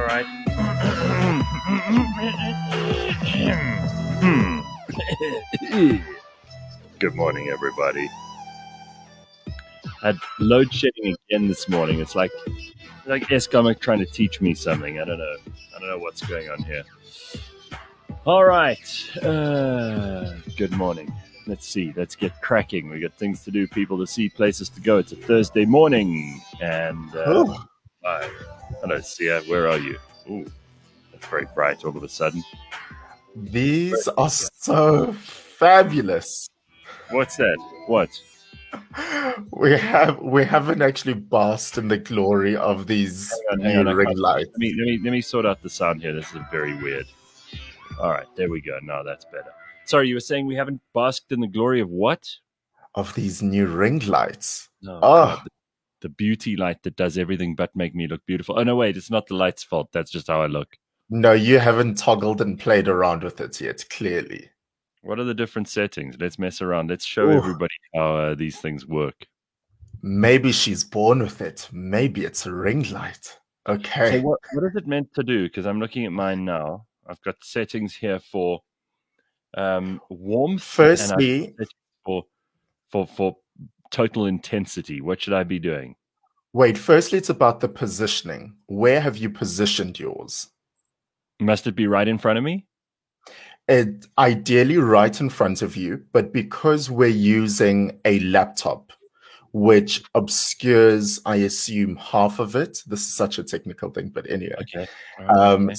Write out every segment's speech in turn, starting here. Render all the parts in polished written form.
right. Good morning, everybody. I had load shedding again this morning. It's like Escomic trying to teach me something. I don't know what's going on here. All right. Good morning. Let's see. Let's get cracking. We got things to do, people to see, places to go. It's a Thursday morning, and hi. Hello, Sia. Where are you? Ooh, that's very bright all of a sudden. These are so fabulous. What's that? What? We haven't actually basked in the glory of these new ring lights. Let me sort out the sound here. This is very weird. All right, there we go. Now that's better. Sorry, you were saying we haven't basked in the glory of what? Of these new ring lights. God, the beauty light that does everything but make me look beautiful. Oh, no, wait, it's not the light's fault. That's just how I look. No, you haven't toggled and played around with it yet, clearly. What are the different settings? Let's mess around. Let's show everybody how these things work. Maybe she's born with it. Maybe it's a ring light. Okay. So what is it meant to do? Because I'm looking at mine now. I've got settings here for warmth. Firstly, and for total intensity. What should I be doing? Wait, firstly, it's about the positioning. Where have you positioned yours? Must it be right in front of me? Ideally right in front of you, but because we're using a laptop, which obscures, I assume, half of it. This is such a technical thing, but anyway. Okay. Okay.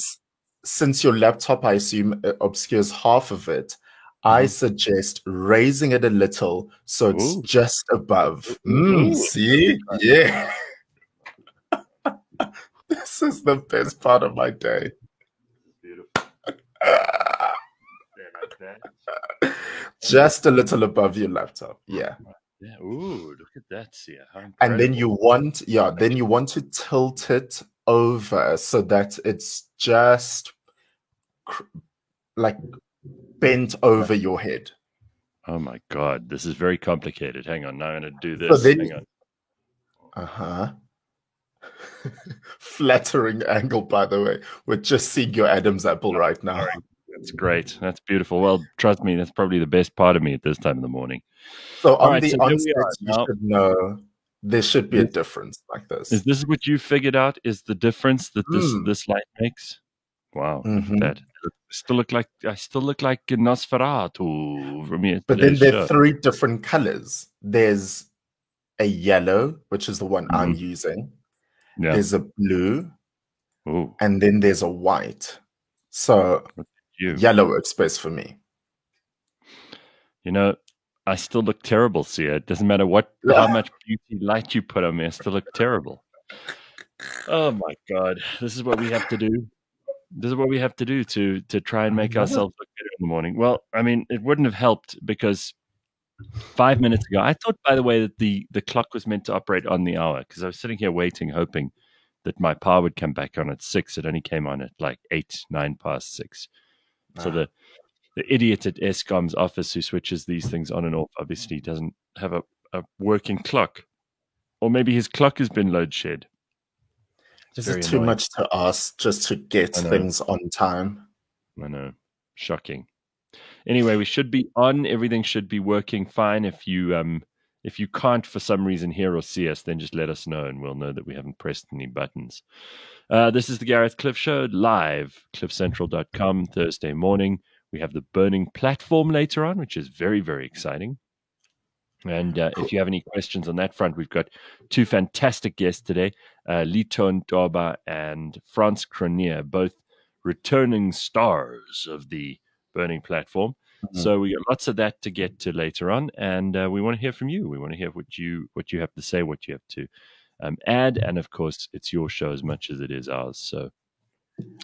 Since your laptop, I assume, obscures half of it, I suggest raising it a little so it's just above. See? Yeah. This is the best part of my day. Beautiful. Just a little above your laptop. Yeah. Yeah. Ooh, look at that, Sia. And then you want to tilt it over so that it's just like bent over your head. Oh my God, this is very complicated. Hang on, now I'm going to do this. Hang on. Flattering angle, by the way. We're just seeing your Adam's apple right now. That's great. That's beautiful. Well, trust me, that's probably the best part of me at this time of the morning. So on the onset, you should know there should be a difference like this. Is this what you figured out? Is the difference that this light makes? Wow, look at that. I still look like Nosferatu from here. But then there are three different colors. There's a yellow, which is the one I'm using. Yeah. There's a blue. Ooh. And then there's a white. So yellow works best for me. You know, I still look terrible, Sia. It doesn't matter how much beauty light you put on me, I still look terrible. Oh my God. This is what we have to do. This is what we have to do to try and make ourselves look better in the morning. Well, I mean, it wouldn't have helped because 5 minutes ago, I thought, by the way, that the clock was meant to operate on the hour because I was sitting here waiting, hoping that my power would come back on at 6. It only came on at like 9 past 6. So the idiot at Eskom's office who switches these things on and off obviously doesn't have a working clock. Or maybe his clock has been load shed. Is it too much to ask just to get things on time? I know. Shocking. Anyway, we should be on. Everything should be working fine. If you can't for some reason hear or see us, then just let us know and we'll know that we haven't pressed any buttons. This is the Gareth Cliff Show live, cliffcentral.com, Thursday morning. We have the Burning Platform later on, which is very, very exciting. And if you have any questions on that front, we've got two fantastic guests today, Liton Doba and Frans Cronje, both returning stars of the Burning Platform. So we got lots of that to get to later on, and we want to hear from you. We want to hear what you have to say, what you have to add, and of course, it's your show as much as it is ours. So,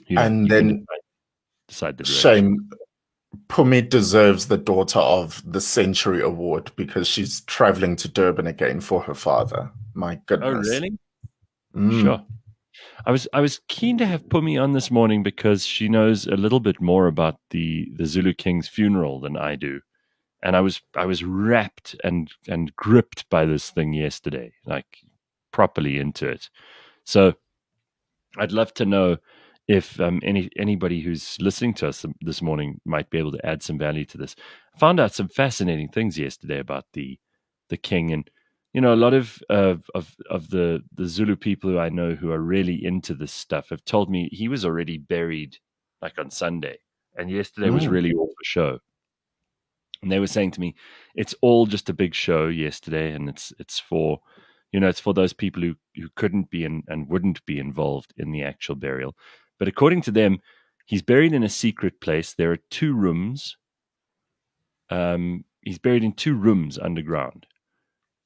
you then decide the direction. Shame. Pumi deserves the Daughter of the Century award because she's traveling to Durban again for her father. My goodness. Oh, really? Sure. I was keen to have Pumi on this morning because she knows a little bit more about the Zulu King's funeral than I do. And I was wrapped and gripped by this thing yesterday, like properly into it. So I'd love to know if anybody who's listening to us this morning might be able to add some value to this. I found out some fascinating things yesterday about the king, and a lot of the Zulu people who I know who are really into this stuff have told me he was already buried like on Sunday, and yesterday was really all for show. And they were saying to me, it's all just a big show yesterday, and it's for it's for those people who couldn't be and wouldn't be involved in the actual burial. But according to them, he's buried in a secret place. There are 2 rooms. He's buried in 2 rooms underground.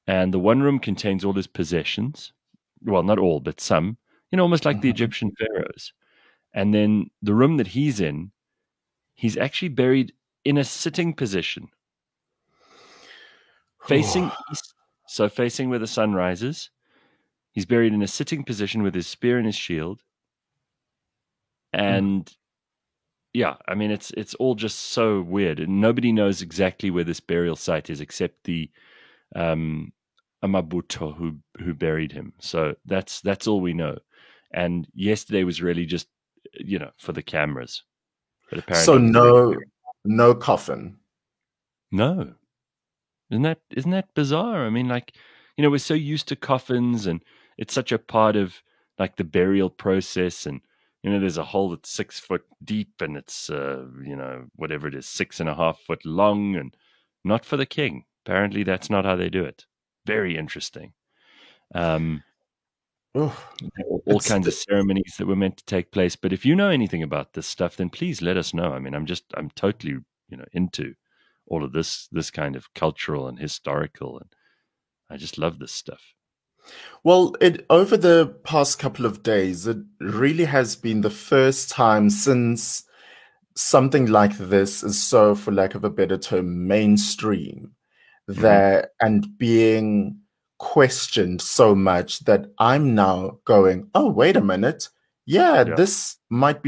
And the one room contains all his possessions. Well, not all, but some, almost like the Egyptian pharaohs. And then the room that he's in, he's actually buried in a sitting position, facing east, so facing where the sun rises. He's buried in a sitting position with his spear and his shield. And yeah, I mean, it's all just so weird, and nobody knows exactly where this burial site is except the Amabuto who buried him. So that's all we know. And yesterday was really just for the cameras. But apparently, so no coffin. No, isn't that bizarre? I mean, like, we're so used to coffins, and it's such a part of like the burial process, and there's a hole that's 6 foot deep, and it's whatever it is, 6.5 foot long, and not for the king. Apparently, that's not how they do it. Very interesting. All kinds of ceremonies that were meant to take place. But if you know anything about this stuff, then please let us know. I mean, I'm totally into all of this kind of cultural and historical, and I just love this stuff. Well, over the past couple of days, it really has been the first time since something like this is so, for lack of a better term, mainstream, and being questioned so much that I'm now going, oh, wait a minute. Yeah, this might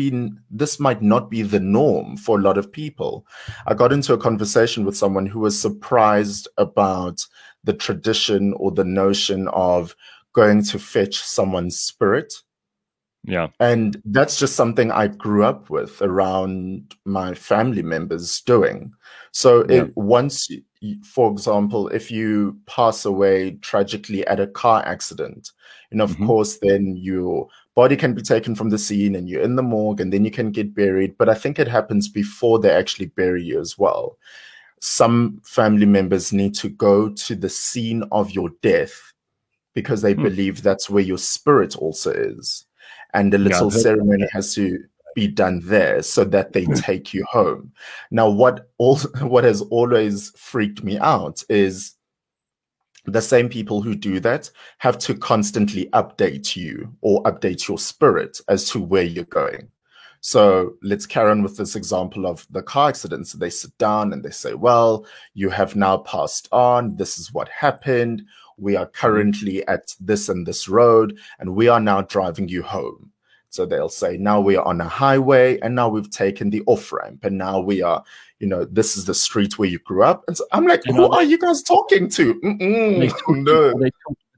not be the norm for a lot of people. I got into a conversation with someone who was surprised about the tradition or the notion of going to fetch someone's spirit. Yeah. And that's just something I grew up with around my family members doing. So once, for example, if you pass away tragically at a car accident, of course, then your body can be taken from the scene and you're in the morgue and then you can get buried. But I think it happens before they actually bury you as well. Some family members need to go to the scene of your death because they believe that's where your spirit also is. And a little ceremony has to be done there so that they take you home. Now, what has always freaked me out is the same people who do that have to constantly update you or update your spirit as to where you're going. So let's carry on with this example of the car accident. So they sit down and they say, well, you have now passed on. This is what happened. We are currently at this and this road, and we are now driving you home. So they'll say, now we are on a highway, and now we've taken the off-ramp, and now we are, this is the street where you grew up. And so I'm like, who are you guys talking to? No.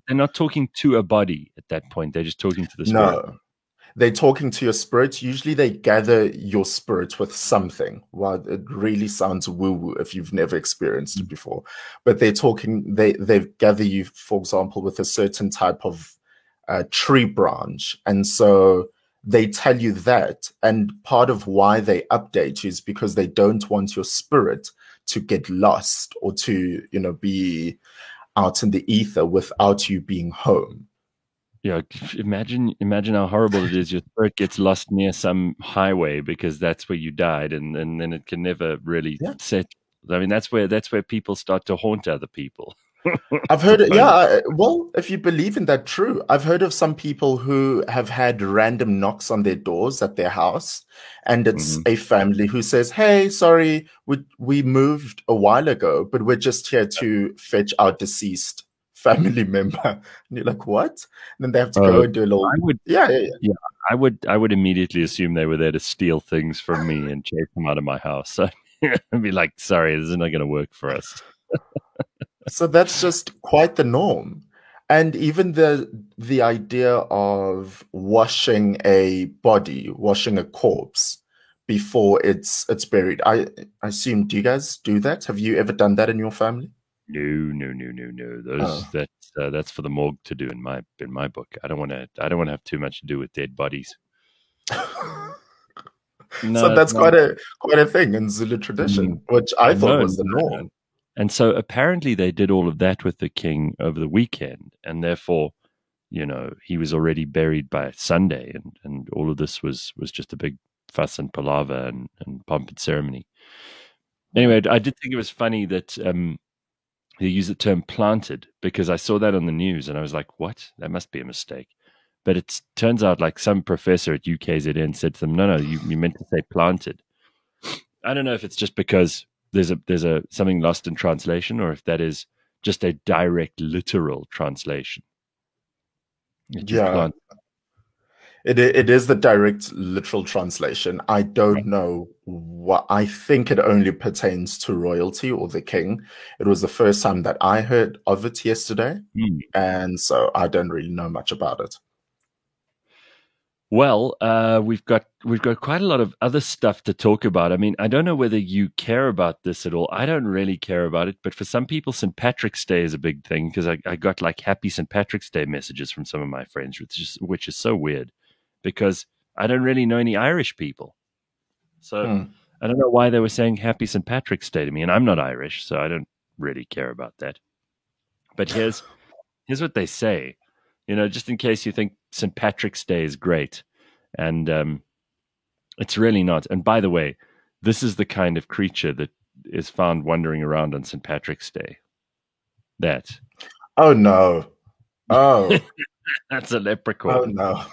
They're not talking to a body at that point. They're just talking to the spirit. No. They're talking to your spirit. Usually they gather your spirit with something. Well, it really sounds woo-woo if you've never experienced it before. But they gather you, for example, with a certain type of tree branch. And so they tell you that. And part of why they update you is because they don't want your spirit to get lost or to, be out in the ether without you being home. Yeah, imagine how horrible it is. Your spirit gets lost near some highway because that's where you died, and then it can never really set. I mean, that's where people start to haunt other people. I've heard it. Yeah, well, if you believe in that, true. I've heard of some people who have had random knocks on their doors at their house, and it's a family who says, "Hey, sorry, we moved a while ago, but we're just here to fetch our deceased family member." And you're like, what? And then they have to go and do a little. I would immediately assume they were there to steal things from me and chase them out of my house. So I'd be like, sorry, this is not going to work for us. So that's just quite the norm. And even the the idea of washing a body, washing a corpse before it's buried. I assume, do you guys do that? Have you ever done that in your family? No, no, no, no, no. Those Oh. that's for the morgue to do in my book. I don't want to. I don't want to have too much to do with dead bodies. So No, that's no. quite a thing in Zulu tradition, which I thought No, was the norm. and so apparently they did all of that with the king over the weekend, and therefore, he was already buried by Sunday, and all of this was just a big fuss and palaver and pomp and ceremony. Anyway, I did think it was funny that they use the term planted, because I saw that on the news and I was like, what? That must be a mistake. But it turns out like some professor at UKZN said to them, no, you meant to say planted. I don't know if it's just because there's a something lost in translation, or if that is just a direct literal translation. It is Yeah, planted. it is the direct literal translation. I don't know what, I think it only pertains to royalty or the king. It was the first time that I heard of it yesterday, and so I don't really know much about it. Well, we've got quite a lot of other stuff to talk about. I mean, I don't know whether you care about this at all. I don't really care about it, but for some people, St. Patrick's Day is a big thing, because I got like happy St. Patrick's Day messages from some of my friends, which is so weird, because I don't really know any Irish people. So I don't know why they were saying happy St. Patrick's Day to me, and I'm not Irish, so I don't really care about that. But here's what they say, just in case you think St. Patrick's Day is great. And it's really not. And by the way, this is the kind of creature that is found wandering around on St. Patrick's Day. That. Oh no. Oh. That's a leprechaun. Oh no.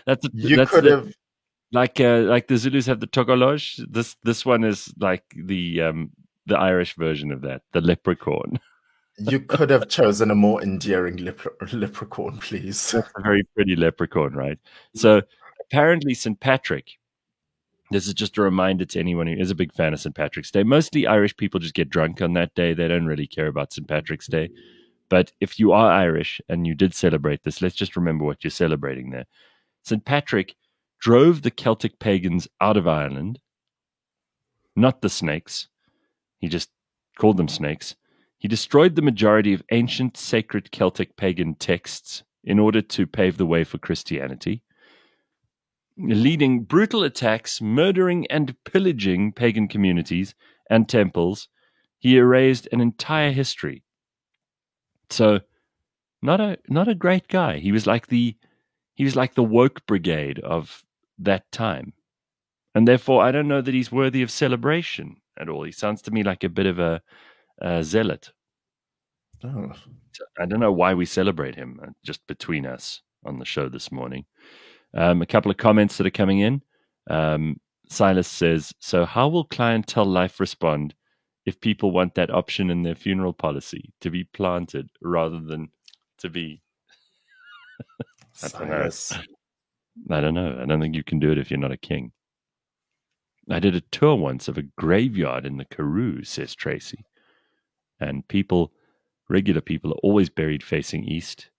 That's could have like the Zulus have the tokolosh. This one is like the Irish version of that, the leprechaun. You could have chosen a more endearing leprechaun, please. That's a very pretty leprechaun, right? So apparently St. Patrick, this is just a reminder to anyone who is a big fan of St. Patrick's Day. Mostly Irish people just get drunk on that day. They don't really care about St. Patrick's Day. But if you are Irish and you did celebrate this, let's just remember what you're celebrating there. St. Patrick drove the Celtic pagans out of Ireland, not the snakes. He just called them snakes. He destroyed the majority of ancient sacred Celtic pagan texts in order to pave the way for Christianity, leading brutal attacks, murdering and pillaging pagan communities and temples. He erased an entire history. So, not a great guy. He was like the woke brigade of that time, and therefore I don't know that he's worthy of celebration at all. He sounds to me like a bit of a zealot. Oh. I don't know why we celebrate him, just between us on the show this morning. A couple of comments that are coming in. Silas says, so how will Clientele Life respond if people want that option in their funeral policy, to be planted rather than to be... Silas. I don't know. I don't think you can do it if you're not a king. I did a tour once of a graveyard in the Karoo, says Tracy. And regular people are always buried facing east,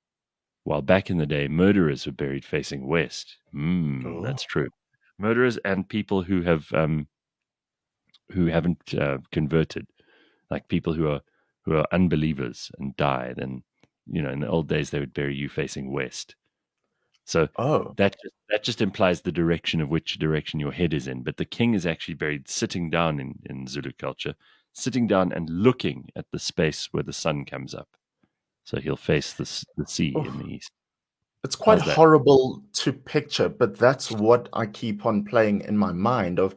while back in the day, murderers were buried facing west. That's true. Murderers and people who haven't converted, like people who are unbelievers and died. And in the old days, they would bury you facing west. So that just implies the direction of which direction your head is in. But the king is actually buried sitting down in Zulu culture, sitting down and looking at the space where the sun comes up. So he'll face the sea in the east. It's quite horrible to picture, but that's what I keep on playing in my mind of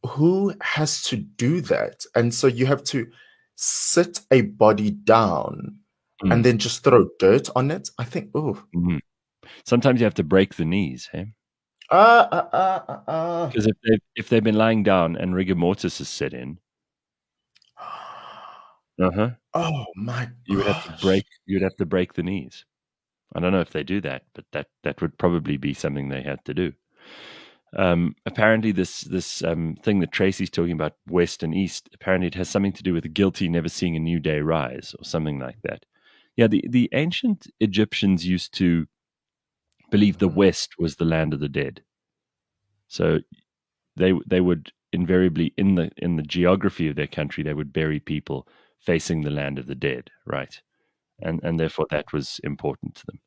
who has to do that. And so you have to sit a body down and then just throw dirt on it. I think, sometimes you have to break the knees, hey? Because if they've been lying down and rigor mortis is set in, oh my! You would have to break the knees. I don't know if they do that, but that would probably be something they had to do. Apparently, this thing that Tracy's talking about, west and east, apparently it has something to do with the guilty never seeing a new day rise, or something like that. Yeah, the ancient Egyptians used to believe the West was the land of the dead. So they would invariably in the geography of their country they would bury people facing the land of the dead, right? And therefore that was important to them.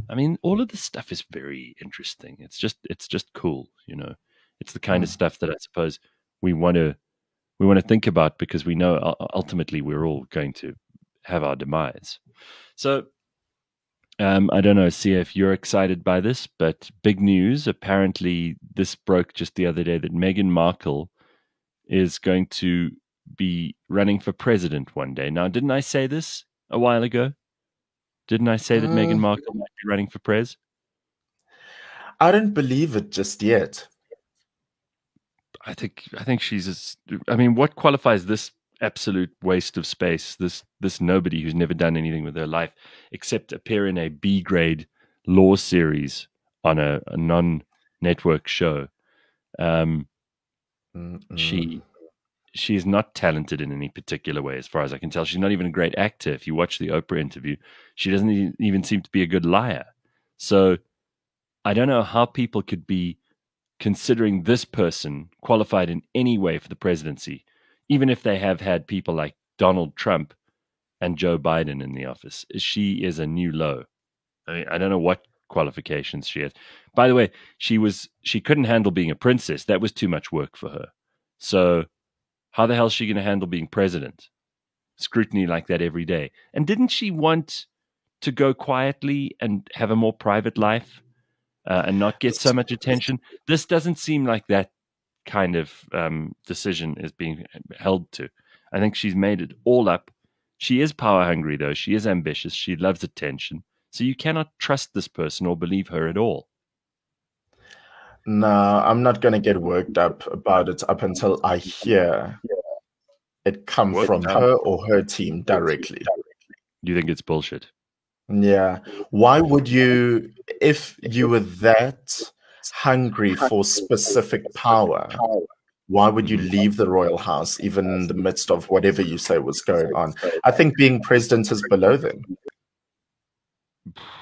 I mean, all of this stuff is very interesting. It's just cool, you know. It's the kind of stuff that I suppose we want to think about because we know ultimately we're all going to have our demise. So I don't know, Sia, if you're excited by this, but big news. Apparently, this broke just the other day that Meghan Markle is going to be running for president one day. Now, didn't I say this a while ago? Didn't I say that Meghan Markle might be running for prez? I don't believe it just yet. I think she's. I mean, what qualifies this absolute waste of space? This nobody who's never done anything with her life except appear in a B grade law series on a non-network show. She is not talented in any particular way, as far as I can tell. She's not even a great actor. If you watch the Oprah interview, she doesn't even seem to be a good liar. So I don't know how people could be considering this person qualified in any way for the presidency, even if they have had people like Donald Trump and Joe Biden in the office. She is a new low. I mean, I don't know what qualifications she has. By the way, she couldn't handle being a princess. That was too much work for her. So how the hell is she going to handle being president? Scrutiny like that every day. And didn't she want to go quietly and have a more private life and not get so much attention? This doesn't seem like that kind of decision is being held to. I think she's made it all up. She is power hungry, though. She is ambitious. She loves attention. So you cannot trust this person or believe her at all. No, I'm not going to get worked up about it up until I hear it come from her or her team directly. You think it's bullshit? Yeah. Why would you, if you were that hungry for specific power, why would you leave the royal house even in the midst of whatever you say was going on? I think being president is below them.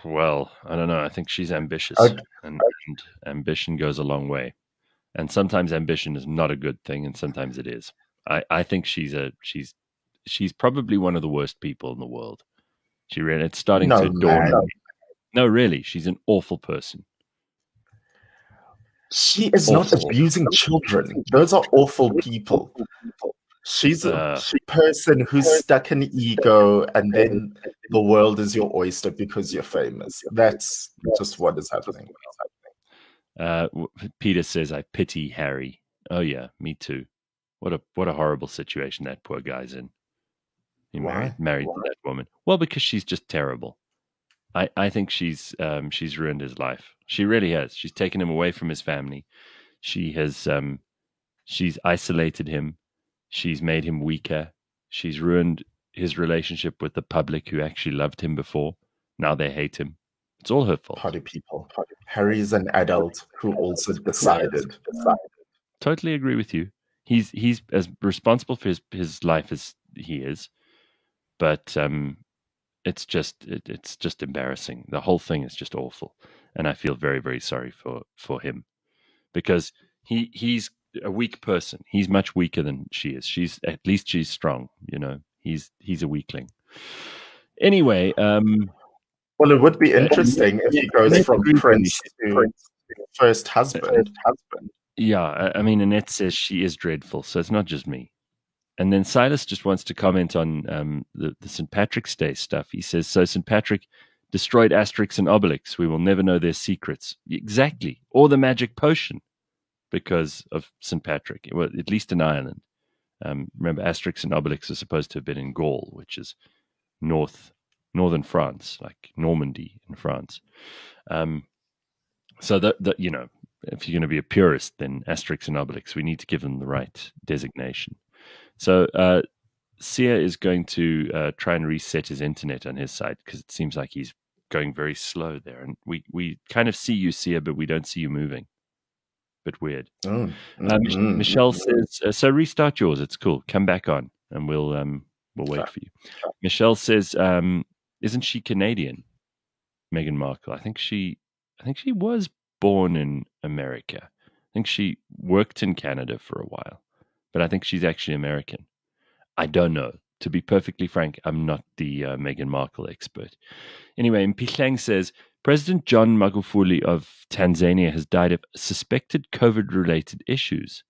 Well, I don't know. I think she's ambitious, and ambition goes a long way. And sometimes ambition is not a good thing, and sometimes it is. I think she's probably one of the worst people in the world. It's starting to dawn on me. No, really, she's an awful person. She is not abusing children. Those are awful people. She's a person who's stuck in ego, and then the world is your oyster because you're famous. That's just what is happening. Peter says, "I pity Harry." Oh yeah, me too. What a horrible situation that poor guy's in. He married to that woman. Well, because she's just terrible. I think she's ruined his life. She really has. She's taken him away from his family. She has she's isolated him. She's made him weaker. She's ruined his relationship with the public who actually loved him before. Now they hate him. It's all her fault. Party people. Harry's an adult who also decided. Totally agree with you. He's as responsible for his life as he is, but it's just embarrassing. The whole thing is just awful, and I feel very, very sorry for him because he's a weak person. He's much weaker than she is. At least she's strong. You know, he's a weakling. Anyway, well, it would be interesting if he goes from prince to first husband. Yeah, I mean, Annette says she is dreadful, so it's not just me. And then Silas just wants to comment on the St. Patrick's Day stuff. He says, so St. Patrick destroyed Asterix and Obelix. We will never know their secrets. Exactly. Or the magic potion because of St. Patrick, well, at least in Ireland. Remember, Asterix and Obelix are supposed to have been in Gaul, which is northern France, like Normandy in France. So that you know, if you're going to be a purist, then Asterix and Obelix, we need to give them the right designation. So Sia is going to try and reset his internet on his side because it seems like he's going very slow there. And we kind of see you, Sia, but we don't see you moving. Bit weird. Michelle says, so restart yours. It's cool. Come back on and we'll wait for you. Michelle says, Isn't she Canadian, Meghan Markle? I think she was born in America. I think she worked in Canada for a while, but I think she's actually American. I don't know. To be perfectly frank, I'm not the Meghan Markle expert. Anyway, Mphihlang says President John Magufuli of Tanzania has died of suspected COVID-related issues.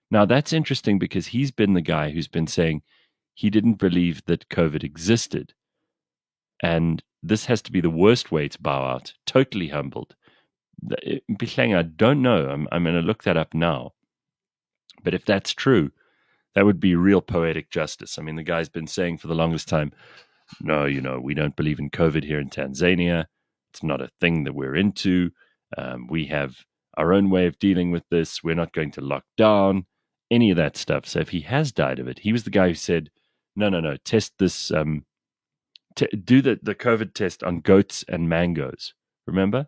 Now, that's interesting because he's been the guy who's been saying he didn't believe that COVID existed. And this has to be the worst way to bow out. Totally humbled. Mphihlang, I don't know. I'm going to look that up now. But if that's true, that would be real poetic justice. I mean, the guy's been saying for the longest time, no, we don't believe in COVID here in Tanzania. It's not a thing that we're into. We have our own way of dealing with this. We're not going to lock down any of that stuff. So if he has died of it, he was the guy who said, no, test this, do the COVID test on goats and mangoes, remember?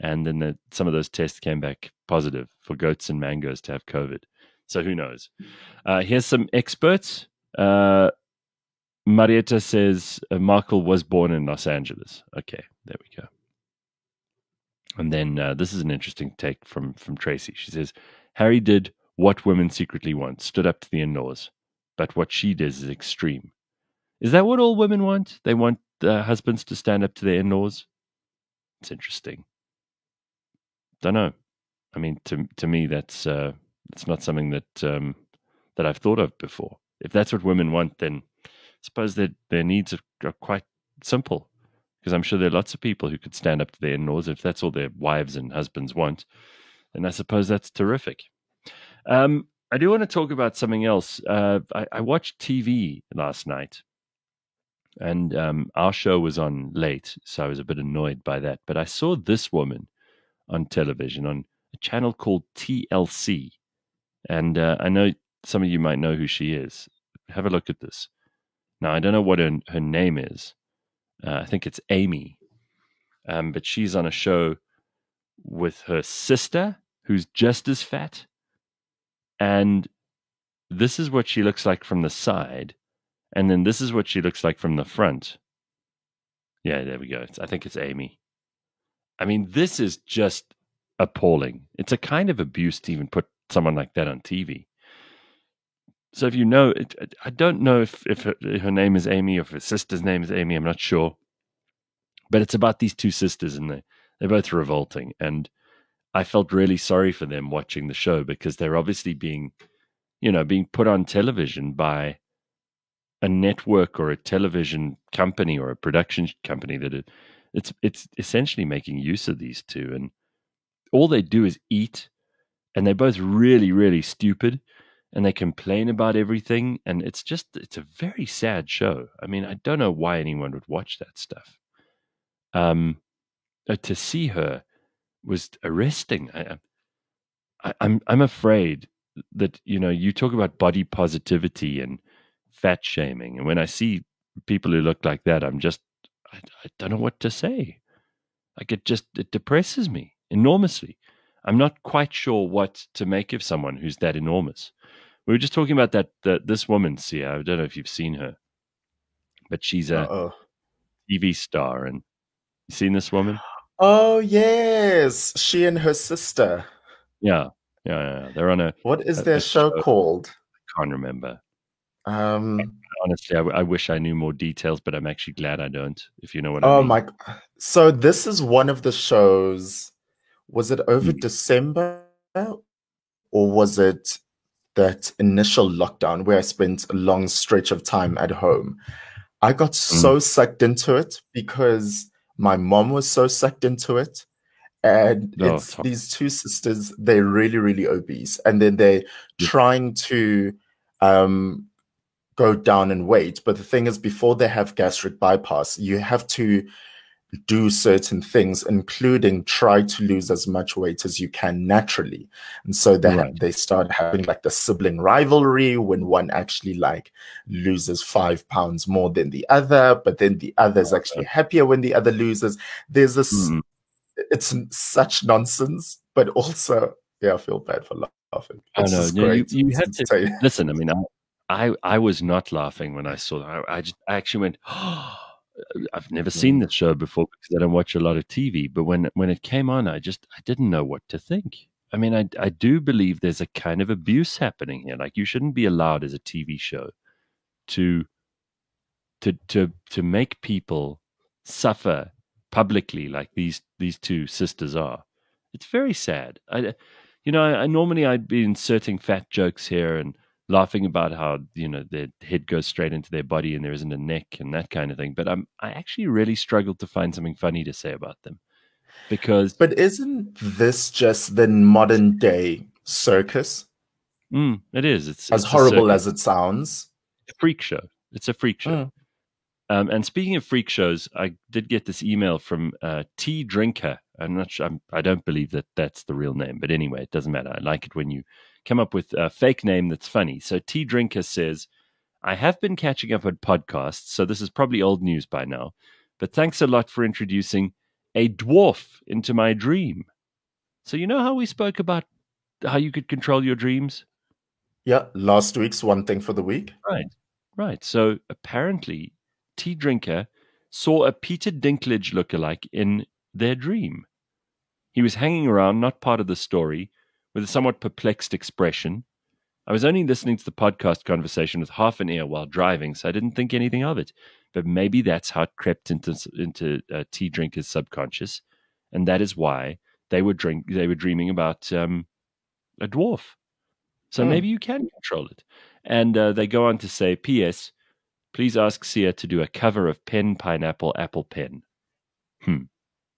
And then some of those tests came back positive for goats and mangoes to have COVID. So who knows? Here's some experts. Marietta says Markle was born in Los Angeles. Okay, there we go. And then this is an interesting take from Tracy. She says, Harry did what women secretly want, stood up to the in-laws. But what she does is extreme. Is that what all women want? They want husbands to stand up to their in-laws? It's interesting. Don't know. I mean, to me, that's not something that I've thought of before. If that's what women want, then I suppose that their needs are quite simple. Because I'm sure there are lots of people who could stand up to their in-laws if that's all their wives and husbands want. And I suppose that's terrific. I do want to talk about something else. I watched TV last night. And our show was on late, so I was a bit annoyed by that. But I saw this woman on television on a channel called TLC. And I know some of you might know who she is. Have a look at this. Now, I don't know what her name is. I think it's Amy. But she's on a show with her sister, who's just as fat. And this is what she looks like from the side. And then this is what she looks like from the front. Yeah, there we go. I think it's Amy. I mean, this is just appalling. It's a kind of abuse to even put someone like that on TV. So if you know, I don't know if her name is Amy or if her sister's name is Amy. I'm not sure. But it's about these two sisters, and they're both revolting. And I felt really sorry for them watching the show because they're obviously being put on television by a network or a television company or a production company that it's essentially making use of these two, and all they do is eat, and they're both really, really stupid, and they complain about everything, and it's a very sad show. I mean, I don't know why anyone would watch that stuff. To see her was arresting. I'm afraid that you talk about body positivity and fat shaming, and when I see people who look like that, I don't know what to say. Like it depresses me enormously. I'm not quite sure what to make of someone who's that enormous. We were just talking about this woman, Sia. I don't know if you've seen her, but she's a TV star. And you seen this woman? Oh yes, she and her sister. Yeah. They're on a. What is their show called? I can't remember. Honestly, I wish I knew more details, but I'm actually glad I don't, if you know what I mean. So this is one of the shows. Was it over December, or was it that initial lockdown where I spent a long stretch of time at home? I got so sucked into it because my mom was so sucked into it. And it's these two sisters, they're really, really obese. And then they're trying to go down in weight. But the thing is, before they have gastric bypass, you have to do certain things, including try to lose as much weight as you can naturally. And so they start having like the sibling rivalry when one actually like loses 5 pounds more than the other, but then the other is actually happier when the other loses. There's this, it's such nonsense, but also, I feel bad for laughing. It's just great. You have to say, listen, I mean, I was not laughing when I saw that. I actually went, oh, I've never seen this show before because I don't watch a lot of TV. But when it came on, I didn't know what to think. I mean, I do believe there's a kind of abuse happening here. Like, you shouldn't be allowed as a TV show to make people suffer publicly like these two sisters are. It's very sad. I normally I'd be inserting fat jokes here and laughing about how their head goes straight into their body and there isn't a neck and that kind of thing. But I actually really struggled to find something funny to say about them because. But isn't this just the modern day circus? It is. It's horrible as it sounds. A freak show. It's a freak show. And speaking of freak shows, I did get this email from Tea Drinker. I'm not sure. I don't believe that that's the real name, but anyway, it doesn't matter. I like it when you come up with a fake name that's funny. So Tea Drinker says, I have been catching up on podcasts, so this is probably old news by now, but thanks a lot for introducing a dwarf into my dream. So you know how we spoke about how you could control your dreams? Yeah, last week's One Thing for the Week. Right. So apparently Tea Drinker saw a Peter Dinklage lookalike in their dream. He was hanging around, not part of the story, with a somewhat perplexed expression. I was only listening to the podcast conversation with half an ear while driving, so I didn't think anything of it. But maybe that's how it crept into Tea Drinker's subconscious, and that is why they were dreaming about a dwarf. So maybe you can control it. And they go on to say, P.S., please ask Sia to do a cover of Pen, Pineapple, Apple Pen. You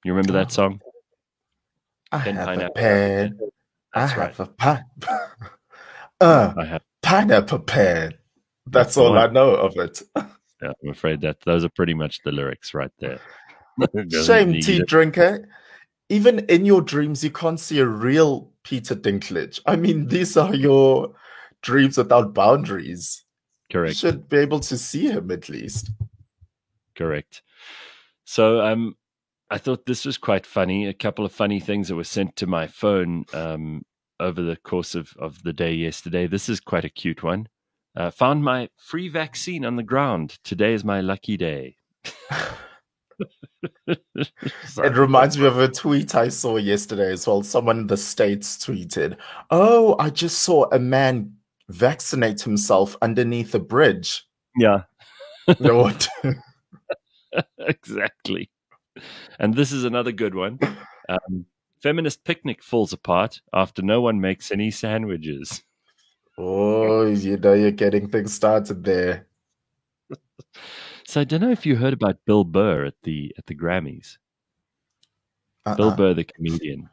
remember that song? I have a pen. That's I right. have a pineapple pen. That's all I know of it. Yeah, I'm afraid that those are pretty much the lyrics right there. Shame, Tea Drinker. Even in your dreams, you can't see a real Peter Dinklage. I mean, these are your dreams without boundaries. Correct. You should be able to see him at least. Correct. So I thought this was quite funny. A couple of funny things that were sent to my phone over the course of the day yesterday. This is quite a cute one. Found my free vaccine on the ground. Today is my lucky day. It reminds me of a tweet I saw yesterday as well. Someone in the States tweeted, "Oh, I just saw a man vaccinate himself underneath a bridge." Yeah. What? Exactly. And this is another good one. Feminist picnic falls apart after no one makes any sandwiches. Oh, you're getting things started there. So I don't know if you heard about Bill Burr at the Grammys. Bill Burr, the comedian,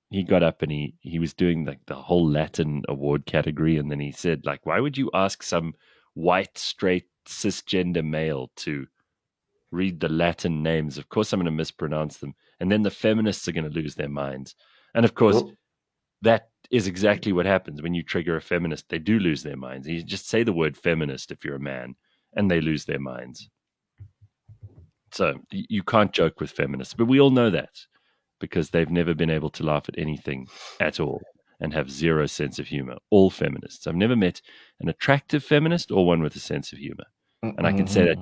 he got up and he was doing like the whole Latin award category, and then he said, like, why would you ask some white, straight, cisgender male to read the Latin names? Of course I'm going to mispronounce them, and then the feminists are going to lose their minds. And of course, that is exactly what happens when you trigger a feminist. They do lose their minds. You just say the word feminist if you're a man, and they lose their minds. So you can't joke with feminists, but we all know that because they've never been able to laugh at anything at all and have zero sense of humor. All feminists. I've never met an attractive feminist or one with a sense of humor. And I can say that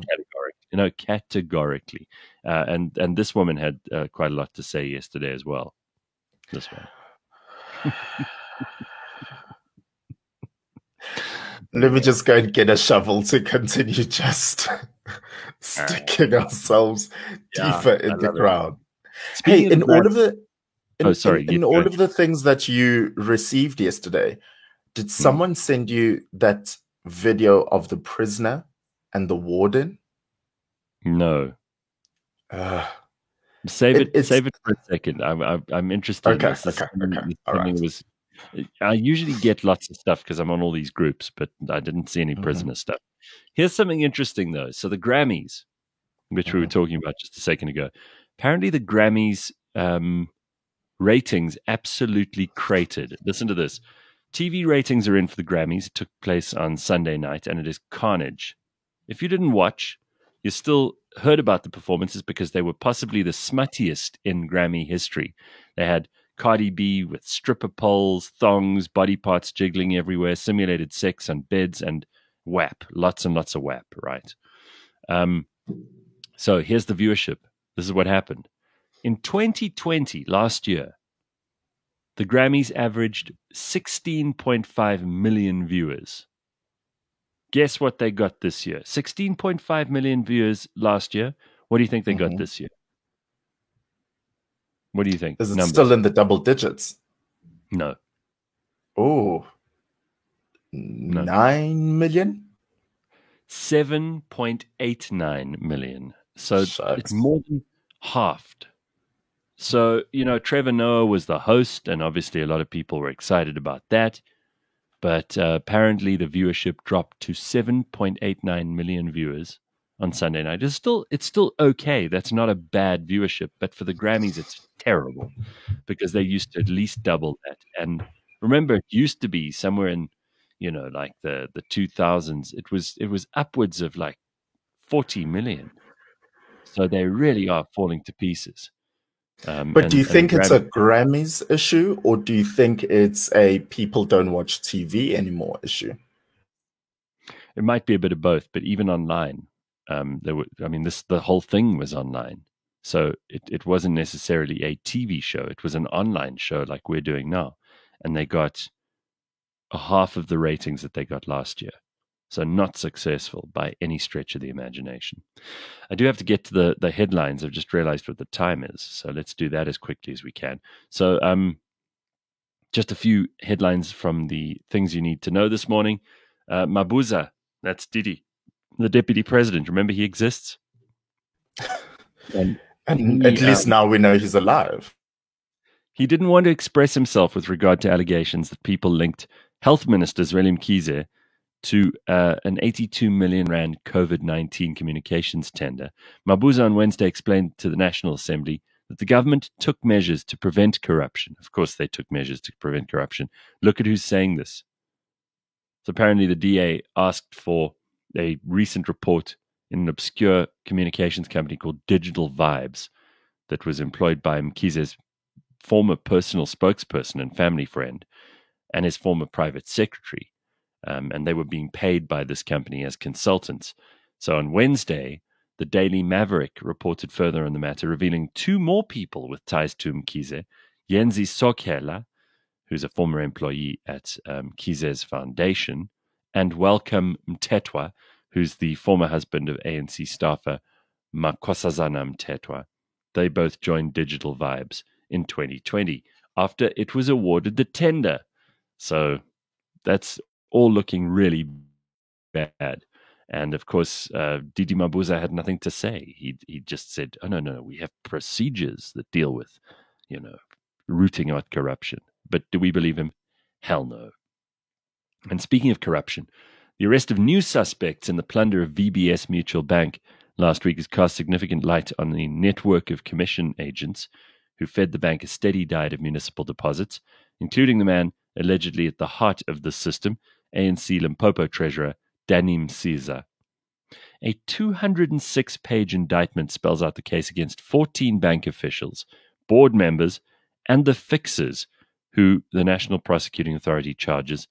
categorically. And this woman had quite a lot to say yesterday as well. This one. Let me just go and get a shovel to continue just sticking ourselves deeper in the ground. Hey, in all of the all of the things that you received yesterday, did someone send you that video of the prisoner and the warden? No. Save it for a second. I'm interested in this. Okay. I usually get lots of stuff because I'm on all these groups, but I didn't see any prisoner stuff. Here's something interesting, though. So the Grammys, which we were talking about just a second ago, apparently the Grammys ratings absolutely cratered. Listen to this. TV ratings are in for the Grammys. It took place on Sunday night, and it is carnage. If you didn't watch, you still heard about the performances because they were possibly the smuttiest in Grammy history. They had Cardi B with stripper poles, thongs, body parts jiggling everywhere, simulated sex on beds, and WAP. Lots and lots of WAP, right? So here's the viewership. This is what happened. In 2020, last year, the Grammys averaged 16.5 million viewers. Guess what they got this year? 16.5 million viewers last year. What do you think they got this year? What do you think? Is it still in the double digits? No. Oh, 9 million? 7.89 million. So it's more than halved. So, Trevor Noah was the host, and obviously a lot of people were excited about that. But apparently the viewership dropped to 7.89 million viewers on Sunday night. It's still okay. That's not a bad viewership. But for the Grammys, it's terrible because they used to at least double that. And remember, it used to be somewhere in, like the 2000s. It was upwards of like 40 million. So they really are falling to pieces. But do you think it's a Grammys issue, or do you think it's a people don't watch TV anymore issue? It might be a bit of both, but even online, the whole thing was online. So it wasn't necessarily a TV show. It was an online show like we're doing now. And they got a half of the ratings that they got last year. So not successful by any stretch of the imagination. I do have to get to the headlines. I've just realized what the time is. So let's do that as quickly as we can. So just a few headlines from the things you need to know this morning. Mabuza, that's Didi, the deputy president. Remember, he exists. And at least now we know he's alive. He didn't want to express himself with regard to allegations that people linked Health Minister Zweli Mkhize to an 82 million rand COVID-19 communications tender. Mabuza on Wednesday explained to the National Assembly that the government took measures to prevent corruption. Of course, they took measures to prevent corruption. Look at who's saying this. So apparently the DA asked for a recent report in an obscure communications company called Digital Vibes that was employed by Mkhize's former personal spokesperson and family friend and his former private secretary. And they were being paid by this company as consultants. So on Wednesday, the Daily Maverick reported further on the matter, revealing two more people with ties to Mkhize, Yenzi Sokhela, who's a former employee at Mkhize's foundation, and Welcome Mtetwa, who's the former husband of ANC staffer Makhosazana Mtetwa. They both joined Digital Vibes in 2020 after it was awarded the tender. So that's all looking really bad. And of course, Didi Mabuza had nothing to say. He just said, oh, no, we have procedures that deal with, rooting out corruption. But do we believe him? Hell no. And speaking of corruption, the arrest of new suspects in the plunder of VBS Mutual Bank last week has cast significant light on the network of commission agents who fed the bank a steady diet of municipal deposits, including the man allegedly at the heart of the system, ANC Limpopo treasurer Danny Msiza. A 206-page indictment spells out the case against 14 bank officials, board members, and the fixers who the National Prosecuting Authority charges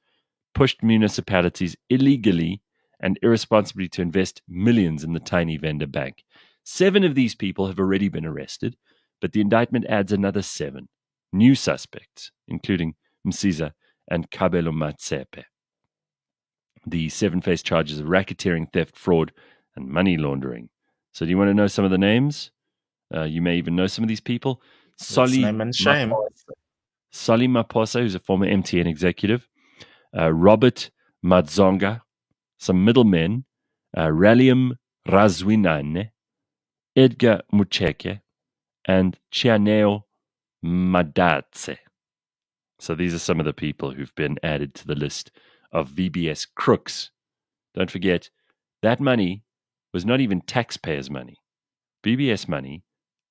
pushed municipalities illegally and irresponsibly to invest millions in the tiny vendor bank. 7 of these people have already been arrested, but the indictment adds another 7 new suspects, including Msiza and Kabelo Matsepe. The 7 face charges of racketeering, theft, fraud, and money laundering. So do you want to know some of the names? You may even know some of these people. Name and shame. Solly Maposa, who's a former MTN executive. Robert Madzonga, some middlemen. Ralium Razwinane, Edgar Mucheke, and Chianeo Madatse. So these are some of the people who've been added to the list of VBS crooks. Don't forget, that money was not even taxpayers' money. VBS money,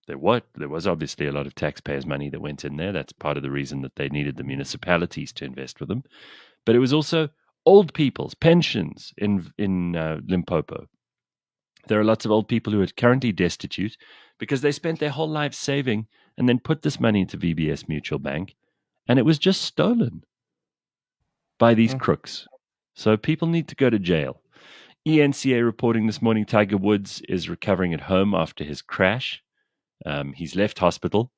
there was obviously a lot of taxpayers' money that went in there. That's part of the reason that they needed the municipalities to invest with them. But it was also old people's pensions in Limpopo. There are lots of old people who are currently destitute because they spent their whole lives saving and then put this money into VBS Mutual Bank, and it was just stolen by these crooks. So people need to go to jail. ENCA reporting this morning Tiger Woods is recovering at home after his crash. He's left hospital,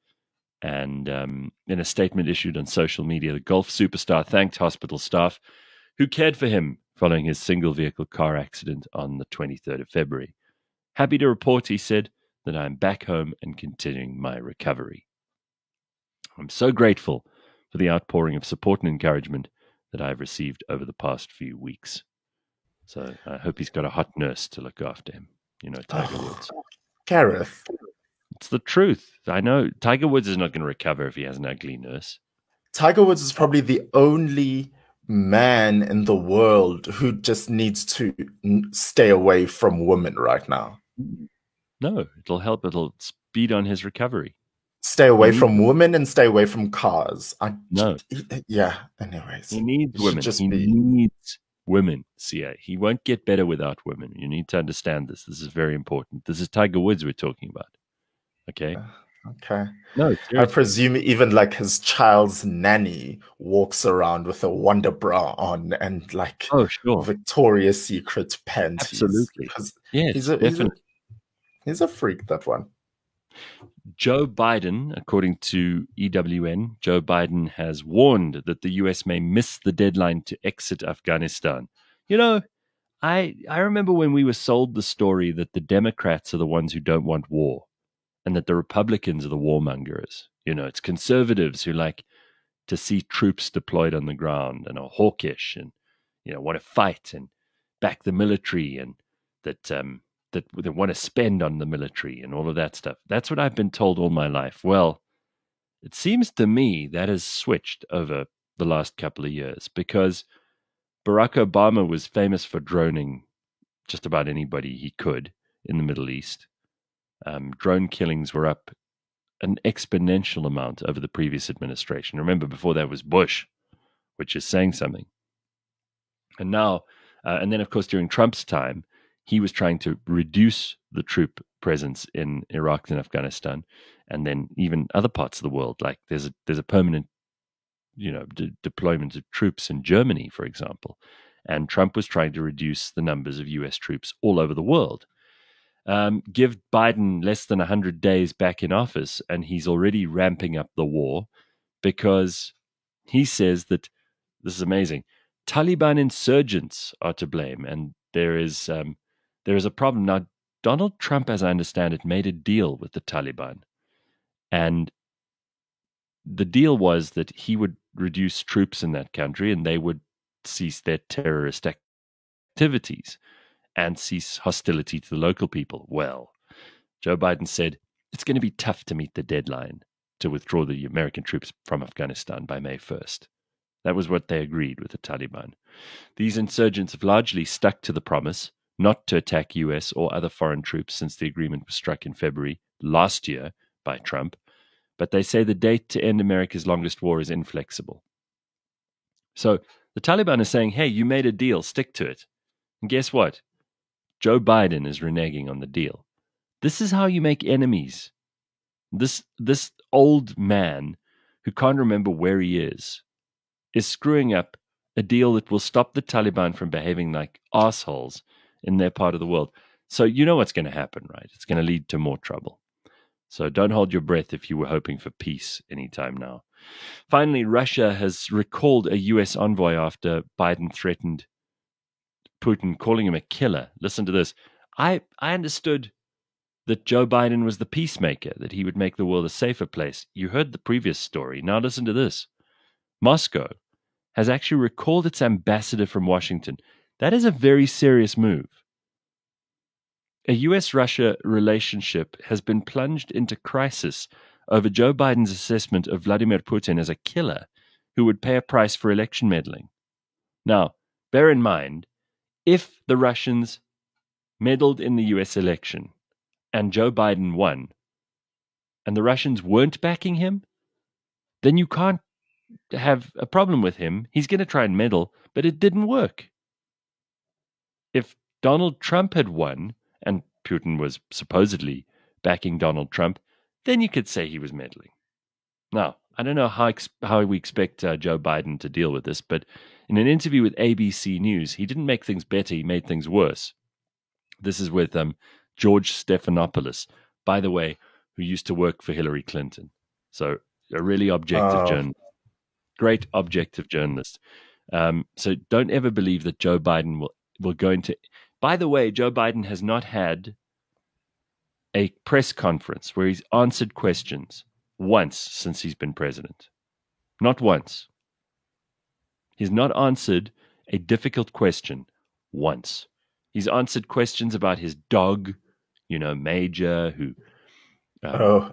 and in a statement issued on social media, the golf superstar thanked hospital staff who cared for him following his single-vehicle car accident on the 23rd of February. Happy to report, he said, that I'm back home and continuing my recovery. I'm so grateful for the outpouring of support and encouragement that I've received over the past few weeks. So I hope he's got a hot nurse to look after him. You know, Tiger Woods. Gareth. It's the truth. I know Tiger Woods is not going to recover if he has an ugly nurse. Tiger Woods is probably the only man in the world who just needs to stay away from women right now. No, it'll help. It'll speed on his recovery. Stay away from women and stay away from cars. Yeah, anyways. He needs women. Needs women, CA. He won't get better without women. You need to understand this. This is very important. This is Tiger Woods we're talking about. Okay? Okay. No, seriously. I presume even like his child's nanny walks around with a Wonder Bra on and like Victoria's Secret panties. Absolutely. Yes, definitely. He's a freak, that one. Joe Biden, according to EWN, Joe Biden has warned that the U.S. may miss the deadline to exit Afghanistan. You know, I remember when we were sold the story that the Democrats are the ones who don't want war and that the Republicans are the warmongers. You know, it's conservatives who like to see troops deployed on the ground and are hawkish and, you know, want to fight and back the military and that they want to spend on the military and all of that stuff. That's what I've been told all my life. Well, it seems to me that has switched over the last couple of years because Barack Obama was famous for droning just about anybody he could in the Middle East. Drone killings were up an exponential amount over the previous administration. Remember, before that was Bush, which is saying something. And now, and then, of course, during Trump's time, he was trying to reduce the troop presence in Iraq and Afghanistan, and then even other parts of the world. Like there's a permanent, you know, deployment of troops in Germany, for example. And Trump was trying to reduce the numbers of U.S. troops all over the world. Give Biden less than 100 days back in office, and he's already ramping up the war because he says that, this is amazing, Taliban insurgents are to blame, and there is a problem. Now, Donald Trump, as I understand it, made a deal with the Taliban, and the deal was that he would reduce troops in that country and they would cease their terrorist activities and cease hostility to the local people. Well, Joe Biden said it's going to be tough to meet the deadline to withdraw the American troops from Afghanistan by May 1st. That was what they agreed with the Taliban. These insurgents have largely stuck to the promise not to attack U.S. or other foreign troops since the agreement was struck in February last year by Trump, but they say the date to end America's longest war is inflexible. So the Taliban is saying, hey, you made a deal, stick to it. And guess what? Joe Biden is reneging on the deal. This is how you make enemies. This old man who can't remember where he is screwing up a deal that will stop the Taliban from behaving like assholes in their part of the world. So you know what's going to happen, right? It's going to lead to more trouble. So don't hold your breath if you were hoping for peace anytime now. Finally, Russia has recalled a U.S. envoy after Biden threatened Putin, calling him a killer. Listen to this. I understood that Joe Biden was the peacemaker, that he would make the world a safer place. You heard the previous story. Now listen to this. Moscow has actually recalled its ambassador from Washington. That is a very serious move. A U.S.-Russia relationship has been plunged into crisis over Joe Biden's assessment of Vladimir Putin as a killer who would pay a price for election meddling. Now, bear in mind, if the Russians meddled in the U.S. election and Joe Biden won, and the Russians weren't backing him, then you can't have a problem with him. He's going to try and meddle, but it didn't work. If Donald Trump had won, and Putin was supposedly backing Donald Trump, then you could say he was meddling. Now, I don't know how we expect Joe Biden to deal with this, but in an interview with ABC News, he didn't make things better; he made things worse. This is with George Stephanopoulos, by the way, who used to work for Hillary Clinton. So a really objective journalist, great objective journalist. So don't ever believe that Joe Biden will go into. By the way, Joe Biden has not had a press conference where he's answered questions once since he's been president. Not once. He's not answered a difficult question once. He's answered questions about his dog, Major, who...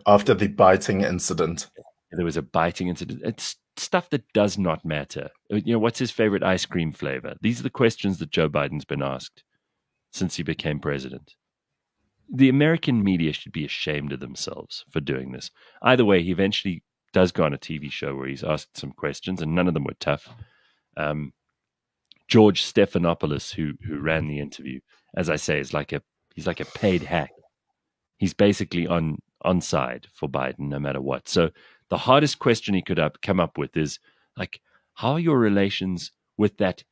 after the biting incident. There was a biting incident. It's stuff that does not matter. What's his favorite ice cream flavor? These are the questions that Joe Biden's been asked since he became president. The American media should be ashamed of themselves for doing this. Either way, he eventually does go on a TV show where he's asked some questions, and none of them were tough. George Stephanopoulos, who ran the interview, as I say, he's like a paid hack. He's basically on side for Biden no matter what. So the hardest question he could come up with is, like, how are your relations with that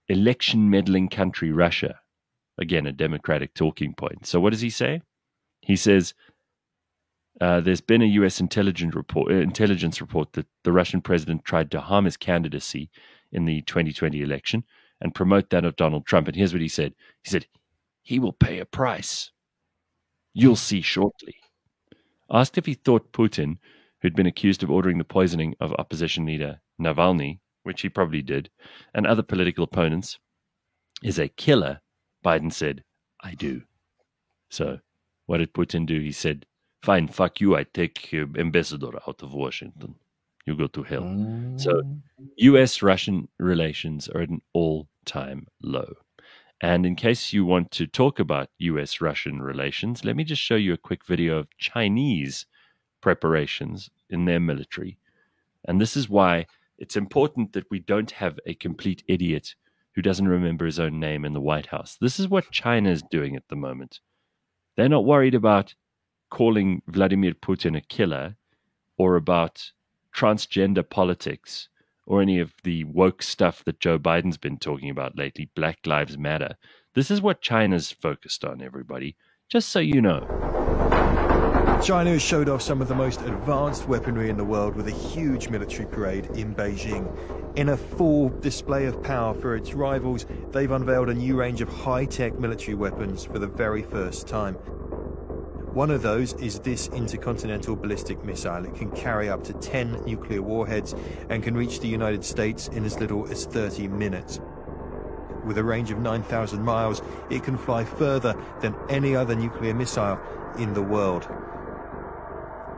election meddling country, Russia? Again, a Democratic talking point. So what does he say? He says, there's been a U.S. intelligence report that the Russian president tried to harm his candidacy in the 2020 election and promote that of Donald Trump. And here's what he said. He said, he will pay a price. You'll see shortly. Asked if he thought Putin, who'd been accused of ordering the poisoning of opposition leader Navalny, which he probably did, and other political opponents, is a killer, Biden said, I do. So what did Putin do? He said, fine, fuck you. I take your ambassador out of Washington. You go to hell. So U.S.-Russian relations are at an all-time low. And in case you want to talk about U.S.-Russian relations, let me just show you a quick video of Chinese preparations in their military. And this is why it's important that we don't have a complete idiot who doesn't remember his own name in the White House. This is what China is doing at the moment. They're not worried about calling Vladimir Putin a killer or about transgender politics or any of the woke stuff that Joe Biden's been talking about lately, Black Lives Matter. This is what China's focused on, everybody, just so you know. China has showed off some of the most advanced weaponry in the world with a huge military parade in Beijing. In a full display of power for its rivals, they've unveiled a new range of high-tech military weapons for the very first time. One of those is this intercontinental ballistic missile. It can carry up to 10 nuclear warheads and can reach the United States in as little as 30 minutes. With a range of 9,000 miles, it can fly further than any other nuclear missile in the world.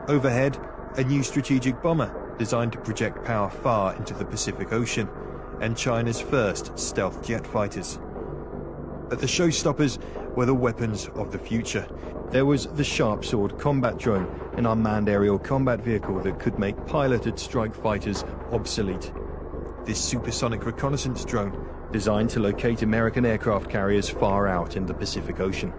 Overhead, a new strategic bomber designed to project power far into the Pacific Ocean, and China's first stealth jet fighters. But the showstoppers were the weapons of the future. There was the Sharp Sword combat drone, an unmanned aerial combat vehicle that could make piloted strike fighters obsolete. This supersonic reconnaissance drone, designed to locate American aircraft carriers far out in the Pacific Ocean.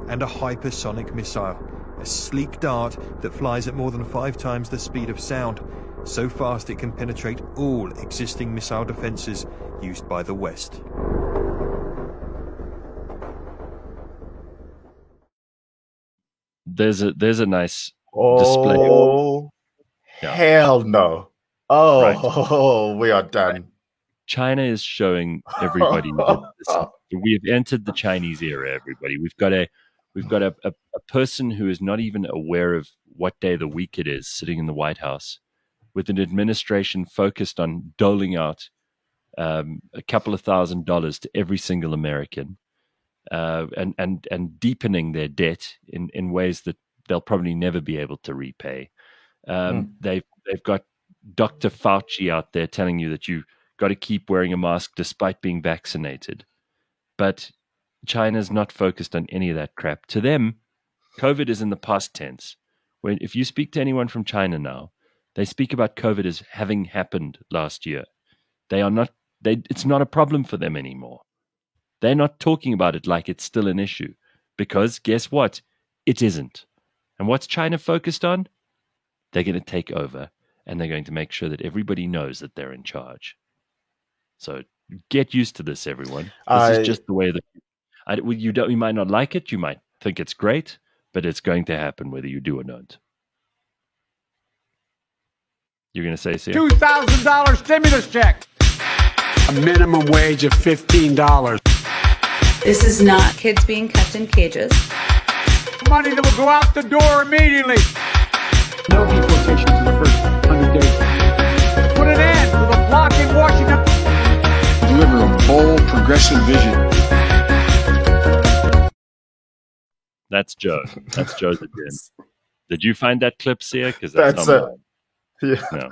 And a hypersonic missile, a sleek dart that flies at more than 5 times the speed of sound, so fast it can penetrate all existing missile defenses used by the West. There's a nice display. Oh, hell no. Oh, Right. We are done. China is showing everybody that we have entered the Chinese era, everybody. We've got a person who is not even aware of what day of the week it is sitting in the White House with an administration focused on doling out a couple of $1,000s to every single American. And deepening their debt in ways that they'll probably never be able to repay. They've got Dr. Fauci out there telling you that you've got to keep wearing a mask despite being vaccinated. But China's not focused on any of that crap. To them, COVID is in the past tense. If you speak to anyone from China now, they speak about COVID as having happened last year. It's not a problem for them anymore. They're not talking about it like it's still an issue, because guess what? It isn't. And what's China focused on? they're going to take over, and they're going to make sure that everybody knows that they're in charge. So get used to this, everyone. This is just the way that you might not like it. You might think it's great, but it's going to happen whether you do or don't. You're going to say, Sia? $2,000 stimulus check. A minimum wage of $15. This is not kids being kept in cages. Money that will go out the door immediately. No deportations in the first 100 days. Put an end to the block in Washington. Deliver a bold, progressive vision. That's Joe. That's Joe's agenda. Did you find that clip, Sia? Because that's not mine. Yeah. No.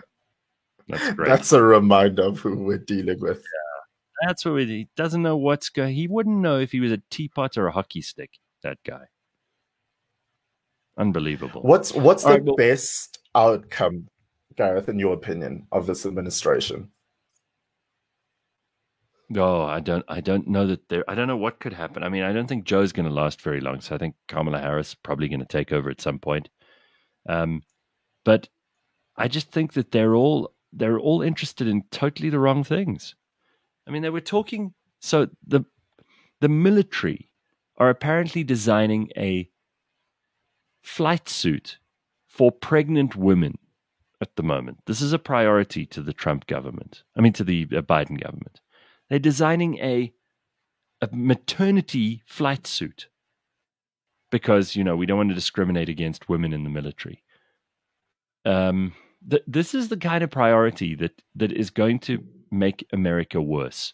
That's great. That's a reminder of who we're dealing with. Yeah. That's what he doesn't know what's going. He wouldn't know if he was a teapot or a hockey stick. That guy. Unbelievable. What's the best outcome, Gareth, in your opinion, of this administration? Oh, I don't know that I don't know what could happen. I mean, I don't think Joe's going to last very long. So I think Kamala Harris is probably going to take over at some point. But I just think that they're all interested in totally the wrong things. I mean, they were talking. So the military are apparently designing a flight suit for pregnant women at the moment. This is a priority to the Trump government. I mean, to the Biden government. They're designing a maternity flight suit because, we don't want to discriminate against women in the military. This is the kind of priority that is going to make America worse.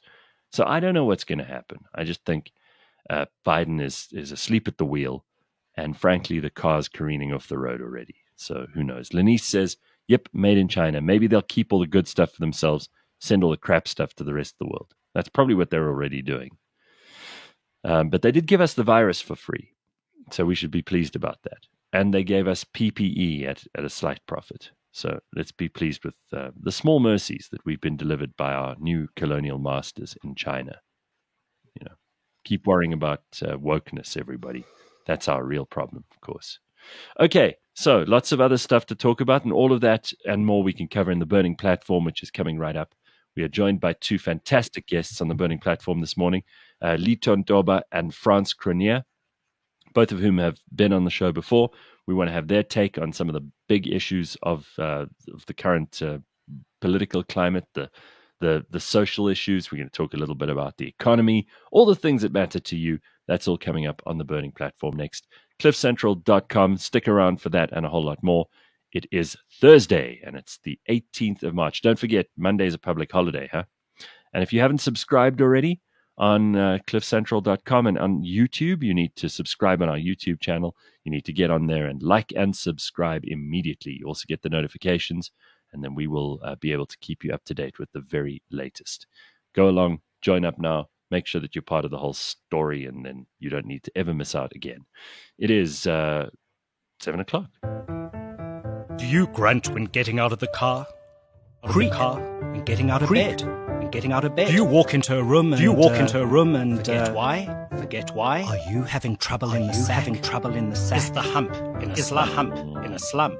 So I don't know what's going to happen. I just think Biden is asleep at the wheel. And frankly, the car's careening off the road already. So who knows? Lenice says, yep, made in China. Maybe they'll keep all the good stuff for themselves, send all the crap stuff to the rest of the world. That's probably what they're already doing. But they did give us the virus for free. So we should be pleased about that. And they gave us PPE at a slight profit. So let's be pleased with the small mercies that we've been delivered by our new colonial masters in China. Keep worrying about wokeness, everybody. That's our real problem, of course. Okay, so lots of other stuff to talk about, and all of that and more we can cover in the Burning Platform, which is coming right up. We are joined by two fantastic guests on the Burning Platform this morning, Liton Doba and Frans Cronje, both of whom have been on the show before. We want to have their take on some of the big issues of the current political climate, the social issues. We're going to talk a little bit about the economy, all the things that matter to you. That's all coming up on the Burning Platform next. CliffCentral.com. Stick around for that and a whole lot more. It is Thursday, and it's the 18th of March. Don't forget, Monday's a public holiday, huh? And if you haven't subscribed already on CliffCentral.com and on YouTube, you need to subscribe on our YouTube channel. You need to get on there and like and subscribe immediately. You also get the notifications, and then we will be able to keep you up to date with the very latest. Go along, join up now. Make sure that you're part of the whole story, and then you don't need to ever miss out again. It is 7 o'clock. Do you grunt when getting out of the car? Creak when getting out of bed? When getting out of bed? Do you walk into a room and forget why? Forget why? Are you having trouble in the sack? Is the hump in a slump?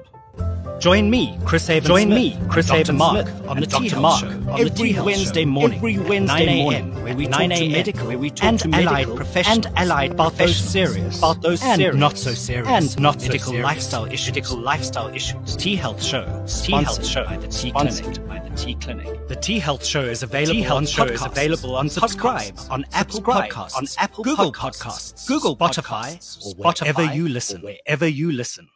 Join me, Chris Avon Mark, on the T Health Show every Wednesday morning, 9 a.m., where we talk to medical and allied professionals about those serious and not so serious medical lifestyle issues. T Health Show, sponsored by the T Clinic. The T Health Show is available on podcasts. Subscribe on Apple Podcasts, Google Podcasts, Spotify, or wherever you listen.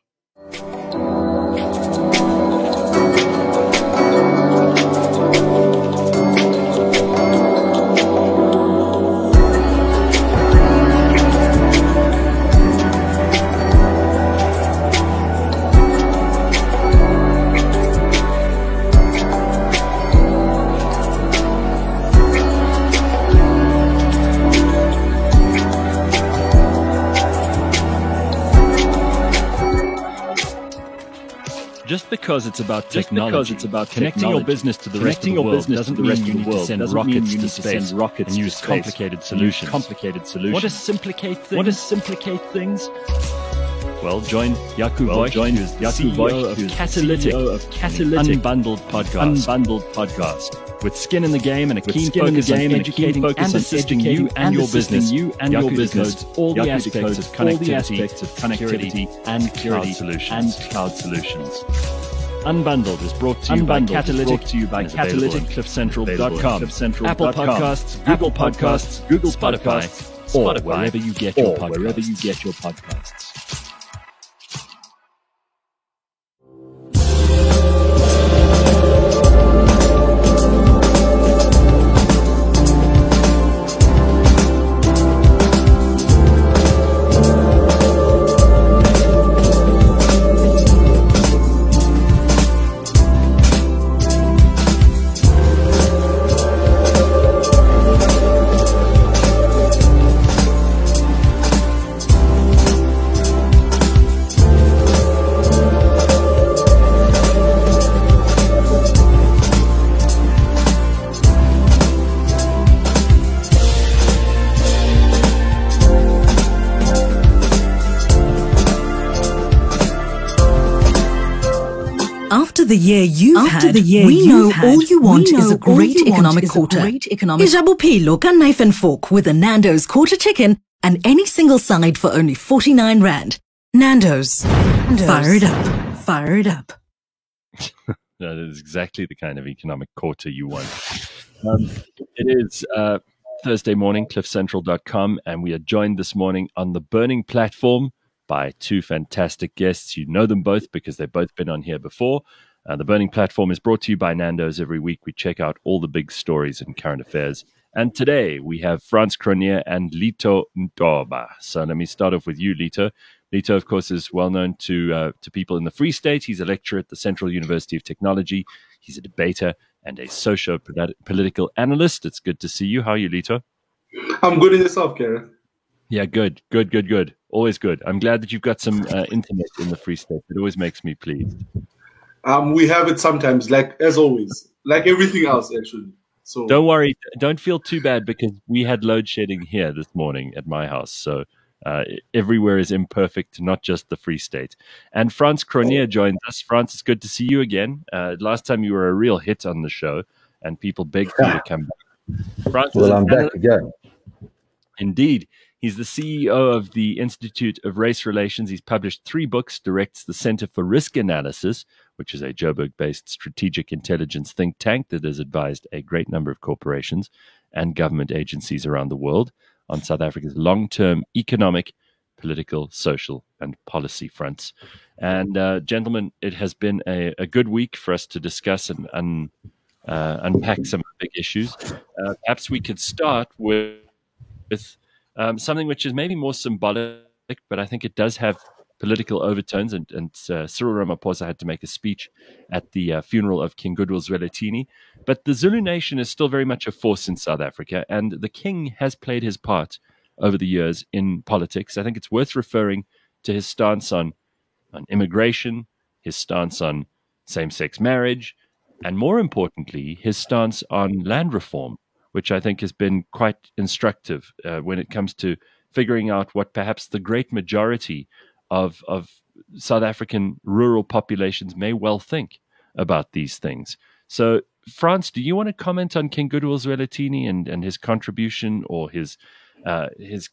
Just because it's about technology, connecting your business to the rest of the world doesn't mean you need to send rockets to space and use complicated solutions. What does simplicate things? Well, join Jaco Voigt, who's the CEO of Catalytic, Unbundled podcast. With skin in the game and a keen focus on educating and assisting you and your business, Jaco decodes all the aspects of connectivity and cloud solutions. Unbundled is brought to you by Catalytic, CliffCentral.com, Apple Podcasts, Google Spotify, or wherever you get your podcasts. The year you've had, we know all you want is a great economic quarter. Ijabupilo ka knife and fork with a Nando's quarter chicken and any single side for only 49 Rand. Nando's. Fire it up. Fire it up. That is exactly the kind of economic quarter you want. It is Thursday morning, cliffcentral.com, and we are joined this morning on the Burning Platform by two fantastic guests. You know them both because they've both been on here before. The Burning Platform is brought to you by Nando's. Every week we check out all the big stories and current affairs. And today we have Frans Cronje and Lito Ntoba. So let me start off with you, Lito. Lito, of course, is well known to people in the Free State. He's a lecturer at the Central University of Technology. He's a debater and a socio-political analyst. It's good to see you. How are you, Lito? I'm good in yourself, Gareth. Yeah, good. Always good. I'm glad that you've got some internet in the Free State. It always makes me pleased. We have it sometimes, as always, like everything else, actually. So don't worry. Don't feel too bad because we had load shedding here this morning at my house. So everywhere is imperfect, not just the Free State. And Frans Cronje joins us. Frans, it's good to see you again. Last time you were a real hit on the show and people begged you to come back. Frans, I'm back again. Indeed. He's the CEO of the Institute of Race Relations. He's published 3 books, directs the Center for Risk Analysis, which is a Joburg-based strategic intelligence think tank that has advised a great number of corporations and government agencies around the world on South Africa's long-term economic, political, social, and policy fronts. And gentlemen, it has been a good week for us to discuss and unpack some big issues. Perhaps we could start with something which is maybe more symbolic, but I think it does have political overtones. And Cyril Ramaphosa had to make a speech at the funeral of King Goodwill Zwelithini. But the Zulu nation is still very much a force in South Africa, and the king has played his part over the years in politics. I think it's worth referring to his stance on immigration, his stance on same-sex marriage, and more importantly, his stance on land reform, which I think has been quite instructive when it comes to figuring out what perhaps the great majority of South African rural populations may well think about these things. So, Frans, do you want to comment on King Goodwill Zwelithini and his contribution or his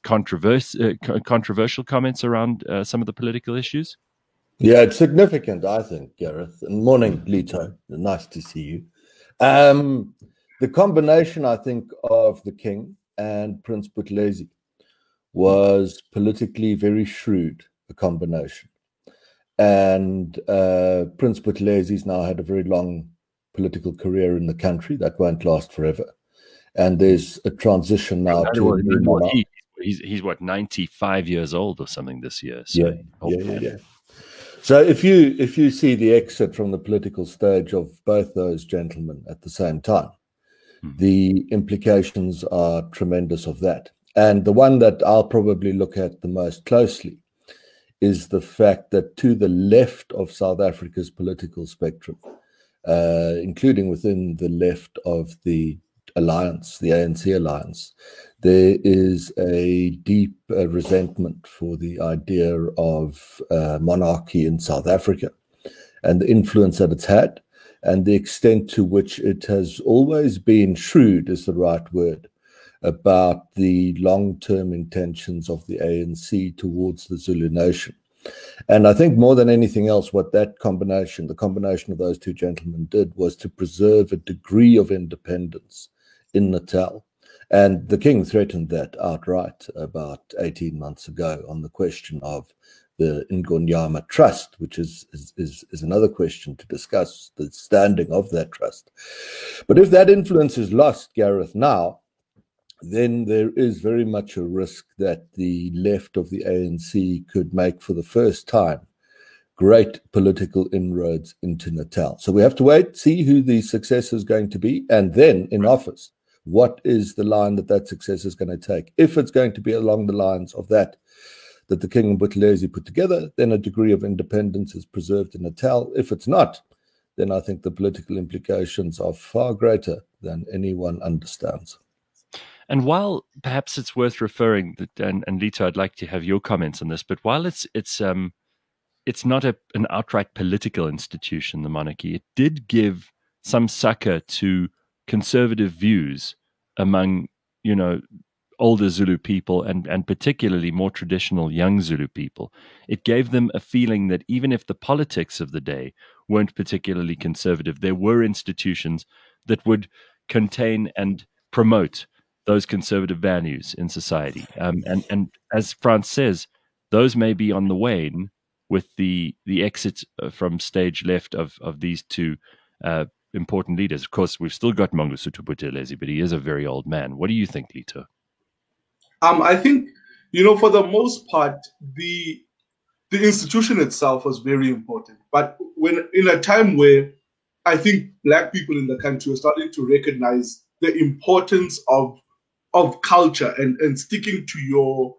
controversial comments around some of the political issues? Yeah, it's significant, I think, Gareth. And morning, Lito. Nice to see you. The combination, I think, of the king and Prince Buthelezi was politically very shrewd, a combination. And Prince Buthelesi's now had a very long political career in the country. That won't last forever. And there's a transition now to... He's what, 95 years old or something this year. So yeah. So if you see the exit from the political stage of both those gentlemen at the same time, the implications are tremendous of that. And the one that I'll probably look at the most closely is the fact that to the left of South Africa's political spectrum, including within the left of the alliance, the ANC alliance, there is a deep resentment for the idea of monarchy in South Africa and the influence that it's had and the extent to which it has always been shrewd is the right word about the long-term intentions of the ANC towards the Zulu nation. And I think more than anything else, what that combination, the combination of those two gentlemen did was to preserve a degree of independence in Natal. And the king threatened that outright about 18 months ago on the question of the Ingonyama Trust, which is another question to discuss, the standing of that trust. But if that influence is lost, Gareth, now, then there is very much a risk that the left of the ANC could make for the first time great political inroads into Natal. So we have to wait, see who the successor is going to be, and then in office, what is the line that successor is going to take? If it's going to be along the lines of that the king and Buthelezi put together, then a degree of independence is preserved in Natal. If it's not, then I think the political implications are far greater than anyone understands. And while perhaps it's worth referring, and Lito, I'd like to have your comments on this, but while it's not an outright political institution, the monarchy, it did give some succor to conservative views among, older Zulu people and particularly more traditional young Zulu people. It gave them a feeling that even if the politics of the day weren't particularly conservative, there were institutions that would contain and promote those conservative values in society. And as Frans says, those may be on the wane with the exit from stage left of these two important leaders. Of course, we've still got Mangosuthu Buthelezi, but he is a very old man. What do you think, Lito? I think, for the most part, the institution itself was very important. But when in a time where I think Black people in the country are starting to recognize the importance of culture and sticking to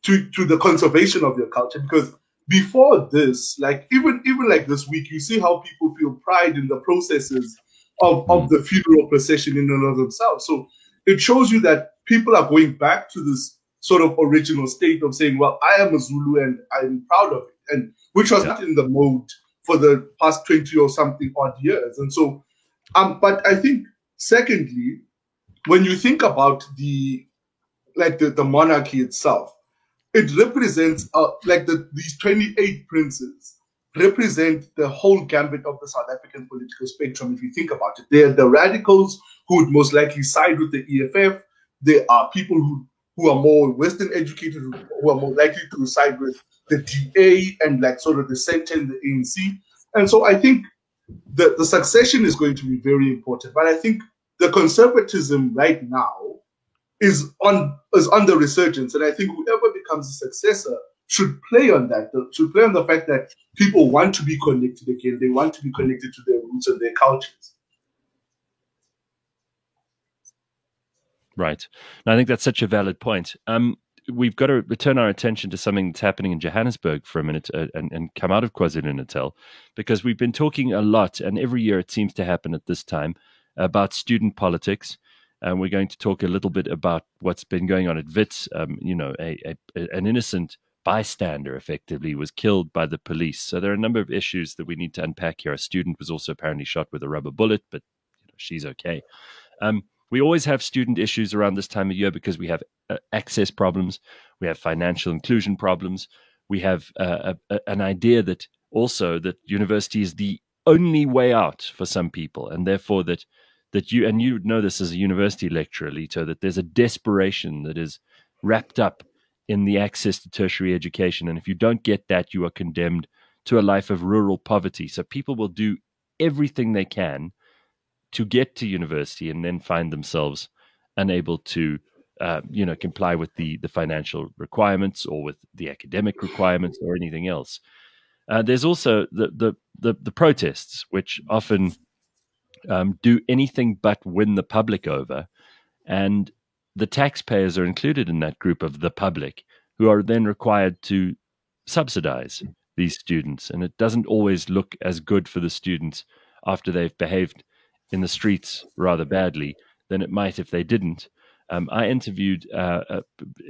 the conservation of your culture, because before this, like even like this week, you see how people feel pride in the processes of the funeral procession in and of themselves. So it shows you that people are going back to this sort of original state of saying, well, I am a Zulu and I'm proud of it, and which was not in the mode for the past 20 or something odd years. And so, but I think secondly, when you think about the monarchy itself, it represents these 28 princes represent the whole gambit of the South African political spectrum. If you think about it, they're the radicals who would most likely side with the EFF. There are people who are more Western educated, who are more likely to side with the DA and sort of the center in the ANC. And so I think the succession is going to be very important. But I think the conservatism right now is on the resurgence, and I think whoever becomes a successor should play on that. Should play on the fact that people want to be connected again. They want to be connected to their roots and their cultures. Right. And I think that's such a valid point. We've got to return our attention to something that's happening in Johannesburg for a minute and come out of KwaZulu-Natal, because we've been talking a lot, and every year it seems to happen at this time, about student politics. And we're going to talk a little bit about what's been going on at Wits. An innocent bystander effectively was killed by the police. So there are a number of issues that we need to unpack here. A student was also apparently shot with a rubber bullet, but she's okay. We always have student issues around this time of year because we have access problems. We have financial inclusion problems. We have an idea that university is the only way out for some people, and therefore that you would know this as a university lecturer, Lito, that there's a desperation that is wrapped up in the access to tertiary education. And if you don't get that, you are condemned to a life of rural poverty. So people will do everything they can to get to university and then find themselves unable to, comply with the financial requirements or with the academic requirements or anything else. There's also the protests, which often do anything but win the public over. And the taxpayers are included in that group of the public, who are then required to subsidize these students. And it doesn't always look as good for the students after they've behaved in the streets rather badly than it might if they didn't. I interviewed,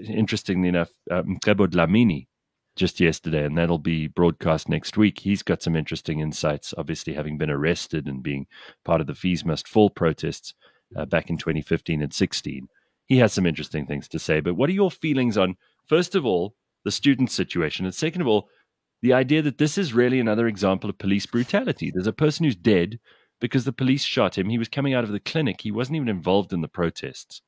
interestingly enough, Mcebo Dlamini just yesterday, and that'll be broadcast next week. He's got some interesting insights, obviously having been arrested and being part of the Fees Must Fall protests back in 2015 and 16. He has some interesting things to say. But what are your feelings on, first of all, the student situation, and second of all, the idea that this is really another example of police brutality? There's a person who's dead because the police shot him. He was coming out of the clinic. He wasn't even involved in the protests.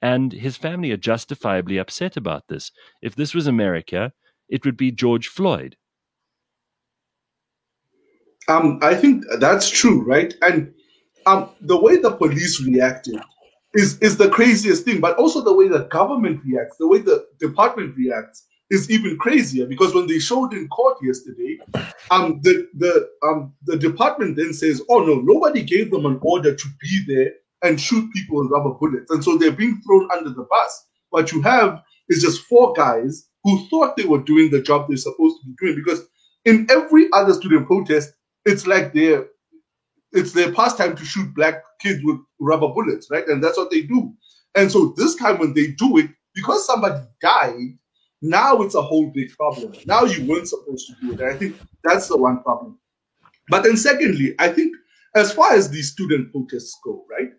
And his family are justifiably upset about this. If this was America, it would be George Floyd. I think that's true, right? And the way the police reacted is the craziest thing, but also the way the government reacts, the way the department reacts is even crazier, because when they showed in court yesterday, the department then says, oh no, nobody gave them an order to be there and shoot people with rubber bullets. And so they're being thrown under the bus. What you have is just 4 guys who thought they were doing the job they're supposed to be doing, because in every other student protest, it's like it's their pastime to shoot black kids with rubber bullets, right? And that's what they do. And so this time when they do it, because somebody died, now it's a whole big problem. Now you weren't supposed to do it. And I think that's the one problem. But then secondly, I think as far as these student protests go, right,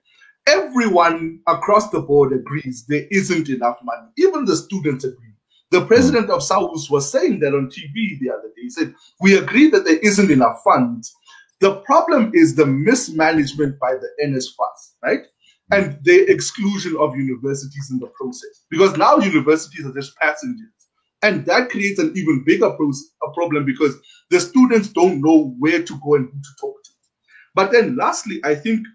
everyone across the board agrees there isn't enough money. Even the students agree. The president of SAWUS was saying that on TV the other day. He said, we agree that there isn't enough funds. The problem is the mismanagement by the NSFAS, right? And the exclusion of universities in the process. Because now universities are just passengers. And that creates an even bigger problem, because the students don't know where to go and who to talk to. But then lastly, I think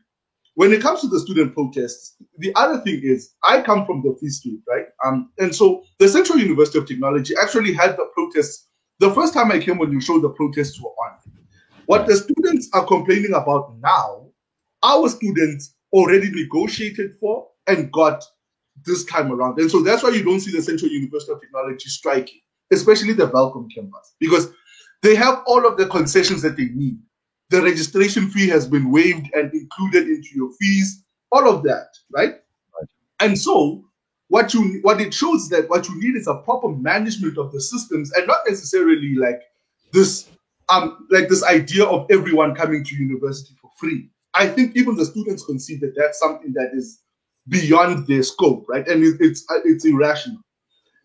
when it comes to the student protests, the other thing is, I come from the Free State, right? And so the Central University of Technology actually had the protests. The first time I came, when you showed the protests were on. What the students are complaining about now, our students already negotiated for and got this time around. And so that's why you don't see the Central University of Technology striking, especially the Welcome campus, because they have all of the concessions that they need. The registration fee has been waived and included into your fees, all of that, right? And so what it shows is that what you need is a proper management of the systems, and not necessarily like this idea of everyone coming to university for free. I think even the students concede that that's something that is beyond their scope, right? And it's irrational.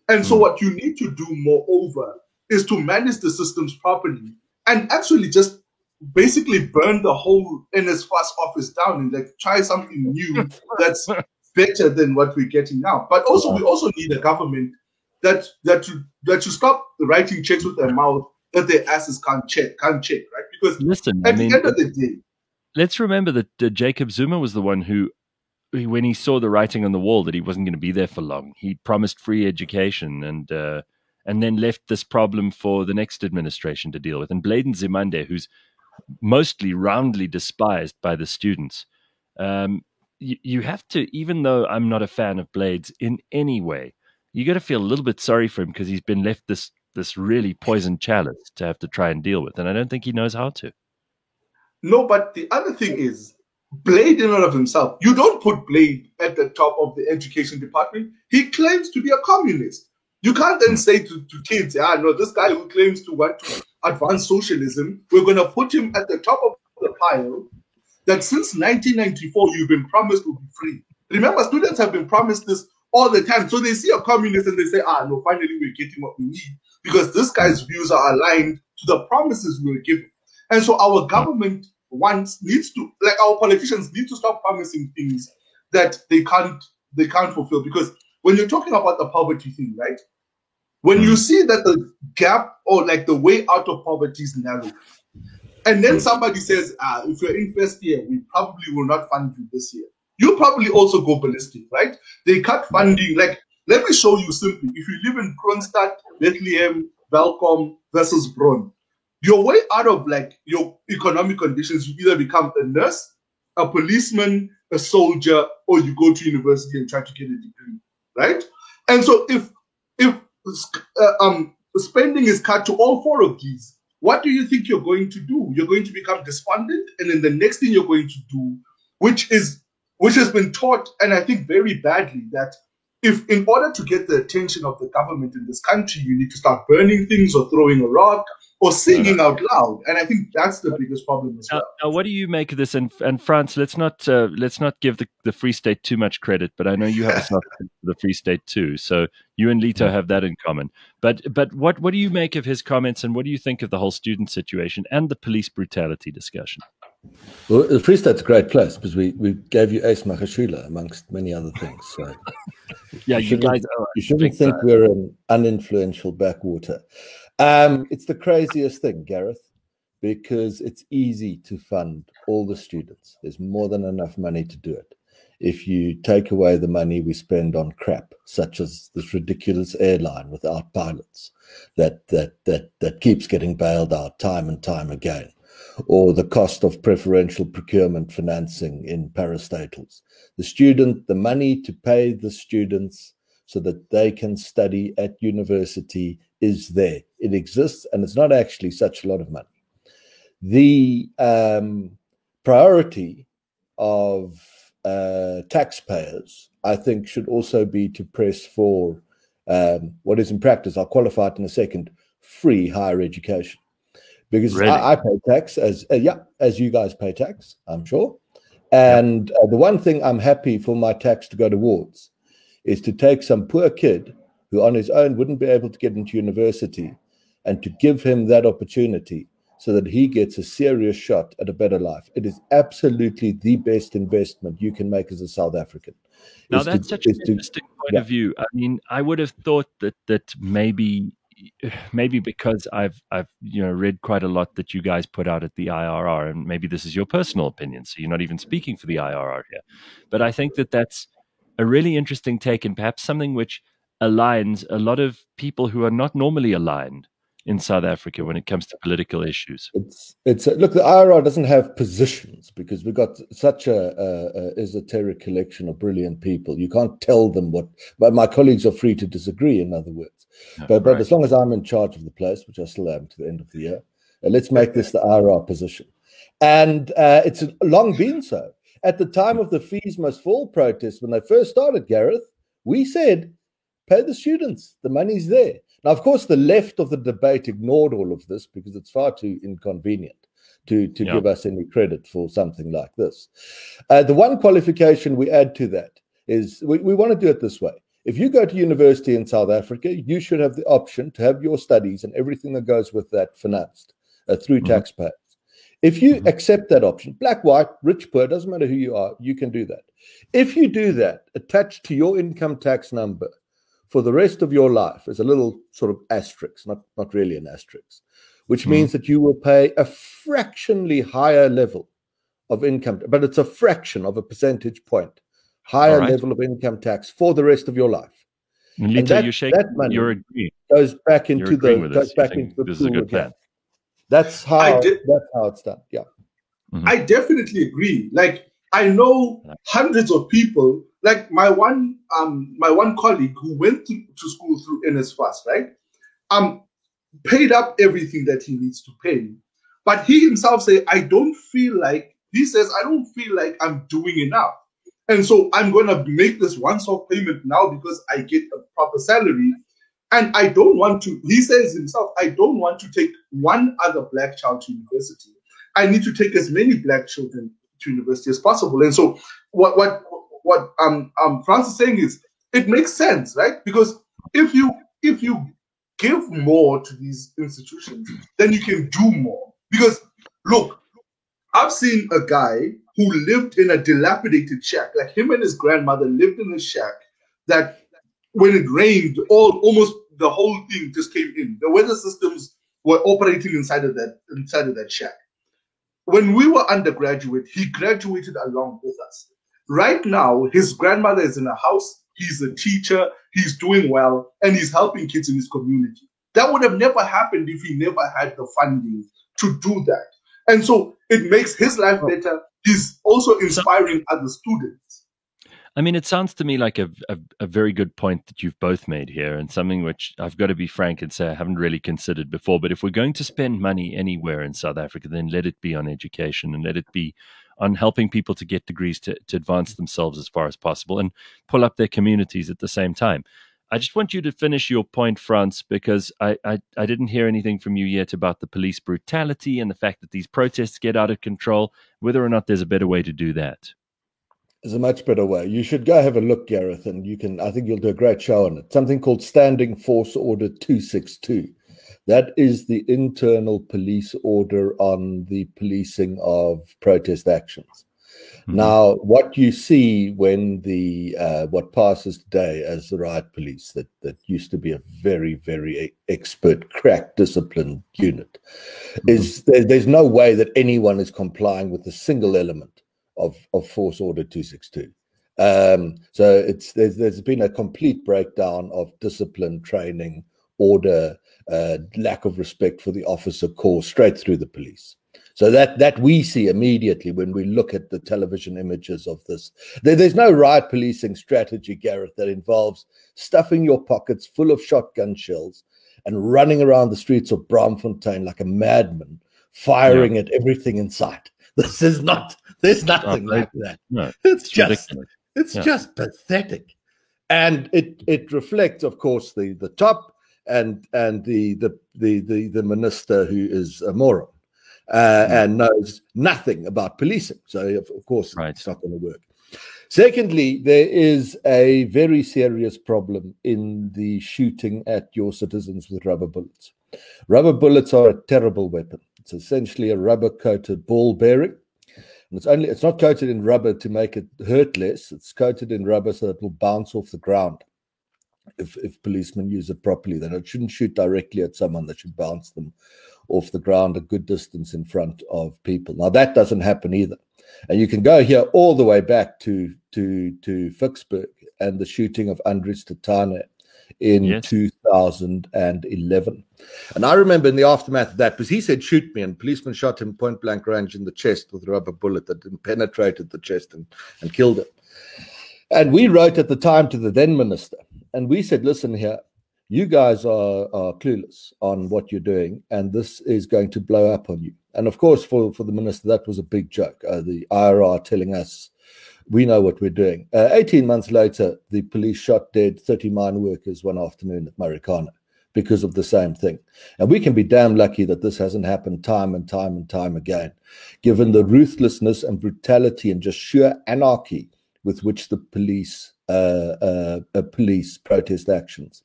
And so what you need to do, moreover, is to manage the systems properly and actually just basically burn the whole NSFAS office down and like try something new that's better than what we're getting now. But also, we also need a government that should stop writing checks with their mouth that their asses can't check, right? Because the end of the day, let's remember that Jacob Zuma was the one who, when he saw the writing on the wall that he wasn't going to be there for long, he promised free education and then left this problem for the next administration to deal with. And Bladen Zimande, who's mostly roundly despised by the students, you have to, even though I'm not a fan of Blades in any way, you got to feel a little bit sorry for him, because he's been left this really poisoned chalice to have to try and deal with, and I don't think he knows how to. No, but the other thing is, Blade in and of himself, you don't put Blade at the top of the education department. He claims to be a communist. You can't then say to kids, no, this guy who claims to want to advance socialism, we're going to put him at the top of the pile that since 1994 you've been promised will be free. Remember, students have been promised this all the time. So they see a communist and they say, no, finally we're getting what we need, because this guy's views are aligned to the promises we were given. And so our government needs to, like our politicians need to stop promising things that they can't fulfill. Because when you're talking about the poverty thing, right? When you see that the gap or like the way out of poverty is narrow, and then somebody says, if you're in first year, we probably will not fund you this year, you probably also go ballistic, right? They cut funding. Like, let me show you simply. If you live in Kroonstad, Bethlehem, Welkom versus Bron, your way out of like your economic conditions, you either become a nurse, a policeman, a soldier, or you go to university and try to get a degree, right? And so if spending is cut to all 4 of these, what do you think you're going to do? You're going to become despondent, and then the next thing you're going to do, which is which has been taught, and I think very badly, that if in order to get the attention of the government in this country, you need to start burning things or throwing a rock or singing out loud. And I think that's the biggest problem as well. Now, what do you make of this? And France, let's not give the Free State too much credit, but I know you have a soft for the Free State too. So you and Lito have that in common. But what do you make of his comments, and what do you think of the whole student situation and the police brutality discussion? Well, the Free State's a great place because we gave you Ace Magashule amongst many other things. So yeah, you guys. You shouldn't think we're an uninfluential backwater. It's the craziest thing, Gareth, because it's easy to fund all the students. There's more than enough money to do it. If you take away the money we spend on crap, such as this ridiculous airline without pilots that keeps getting bailed out time and time again, or the cost of preferential procurement financing in parastatals, the money to pay the students so that they can study at university is there. It exists, and it's not actually such a lot of money. The priority of taxpayers, I think, should also be to press for what is in practice, I'll qualify it in a second, free higher education. Because really? I pay tax, as you guys pay tax, I'm sure. And the one thing I'm happy for my tax to go towards is to take some poor kid who on his own wouldn't be able to get into university and to give him that opportunity so that he gets a serious shot at a better life. It is absolutely the best investment you can make as a South African. Now, that's such an interesting point of view. I mean, I would have thought that maybe because I've read quite a lot that you guys put out at the IRR, and maybe this is your personal opinion, so you're not even speaking for the IRR here. But I think that's a really interesting take, and perhaps something which aligns a lot of people who are not normally aligned in South Africa when it comes to political issues. Look, the IRR doesn't have positions because we've got such a esoteric collection of brilliant people. You can't tell them what. But my colleagues are free to disagree. In other words, but as long as I'm in charge of the place, which I still am to the end of the year, let's make this the IRR position. And it's long been so. At the time of the Fees Must Fall protest, when they first started, Gareth, we said, pay the students. The money's there. Now, of course, the left of the debate ignored all of this because it's far too inconvenient to give us any credit for something like this. The one qualification we add to that is we want to do it this way. If you go to university in South Africa, you should have the option to have your studies and everything that goes with that financed through taxpayers. If you accept that option, black, white, rich, poor, doesn't matter who you are, you can do that. If you do that, attached to your income tax number, for the rest of your life is a little sort of asterisk, not really an asterisk, which means that you will pay a fractionally higher level of income, but it's a fraction of a percentage point, higher level of income tax for the rest of your life. And Lito, that money goes back into the this is a good plan. That's how it's done. Yeah. I definitely agree. Like, I know hundreds of people, like my one colleague who went to school through NSFAS, right? Paid up everything that he needs to pay. But he himself says, I don't feel like I'm doing enough. And so I'm going to make this once-off payment now because I get a proper salary. And I don't want to, he says himself, I don't want to take one other black child to university. I need to take as many black children to university as possible. And so what France is saying is it makes sense, right? Because if you give more to these institutions, then you can do more. Because look, I've seen a guy who lived in a dilapidated shack, like him and his grandmother lived in a shack that when it rained, almost the whole thing just came in. The weather systems were operating inside of that shack. When we were undergraduate, he graduated along with us. Right now, his grandmother is in a house, he's a teacher, he's doing well, and he's helping kids in his community. That would have never happened if he never had the funding to do that. And so it makes his life better. He's also inspiring other students. I mean, it sounds to me like a very good point that you've both made here, and something which I've got to be frank and say I haven't really considered before. But if we're going to spend money anywhere in South Africa, then let it be on education and let it be on helping people to get degrees to advance themselves as far as possible and pull up their communities at the same time. I just want you to finish your point, Frans, because I didn't hear anything from you yet about the police brutality and the fact that these protests get out of control, whether or not there's a better way to do that. There's a much better way. You should go have a look, Gareth, and I think you'll do a great show on it. Something called Standing Force Order 262. That is the internal police order on the policing of protest actions. Mm-hmm. Now, what you see when what passes today as the riot police, that used to be a very, very expert, crack disciplined unit, is there's no way that anyone is complying with a single element of Force Order 262. So there's been a complete breakdown of discipline, training, order, lack of respect for the officer corps straight through the police. So that we see immediately when we look at the television images of this. There's no riot policing strategy, Gareth, that involves stuffing your pockets full of shotgun shells and running around the streets of Braamfontein like a madman, firing at everything in sight. There's nothing like that. No, it's just pathetic. And it reflects, of course, the top and the minister, who is a moron and knows nothing about policing. So of course it's not going to work. Secondly, there is a very serious problem in the shooting at your citizens with rubber bullets. Rubber bullets are a terrible weapon. It's essentially a rubber-coated ball bearing. And it's not coated in rubber to make it hurt less. It's coated in rubber so that it will bounce off the ground. If policemen use it properly, then it shouldn't shoot directly at someone. They should bounce them off the ground a good distance in front of people. Now, that doesn't happen either. And you can go here all the way back to Vicksburg and the shooting of Andries Tatane in 2011. And I remember in the aftermath of that, because he said, shoot me, and policemen shot him point blank range in the chest with a rubber bullet that penetrated the chest and killed him. And we wrote at the time to the then minister, and we said, listen here, you guys are clueless on what you're doing, and this is going to blow up on you. And of course, for the minister, that was a big joke. The IRR telling us, we know what we're doing. 18 months later, the police shot dead 30 mine workers one afternoon at Marikana because of the same thing. And we can be damn lucky that this hasn't happened time and time and time again, given the ruthlessness and brutality and just sheer anarchy with which the police police protest actions.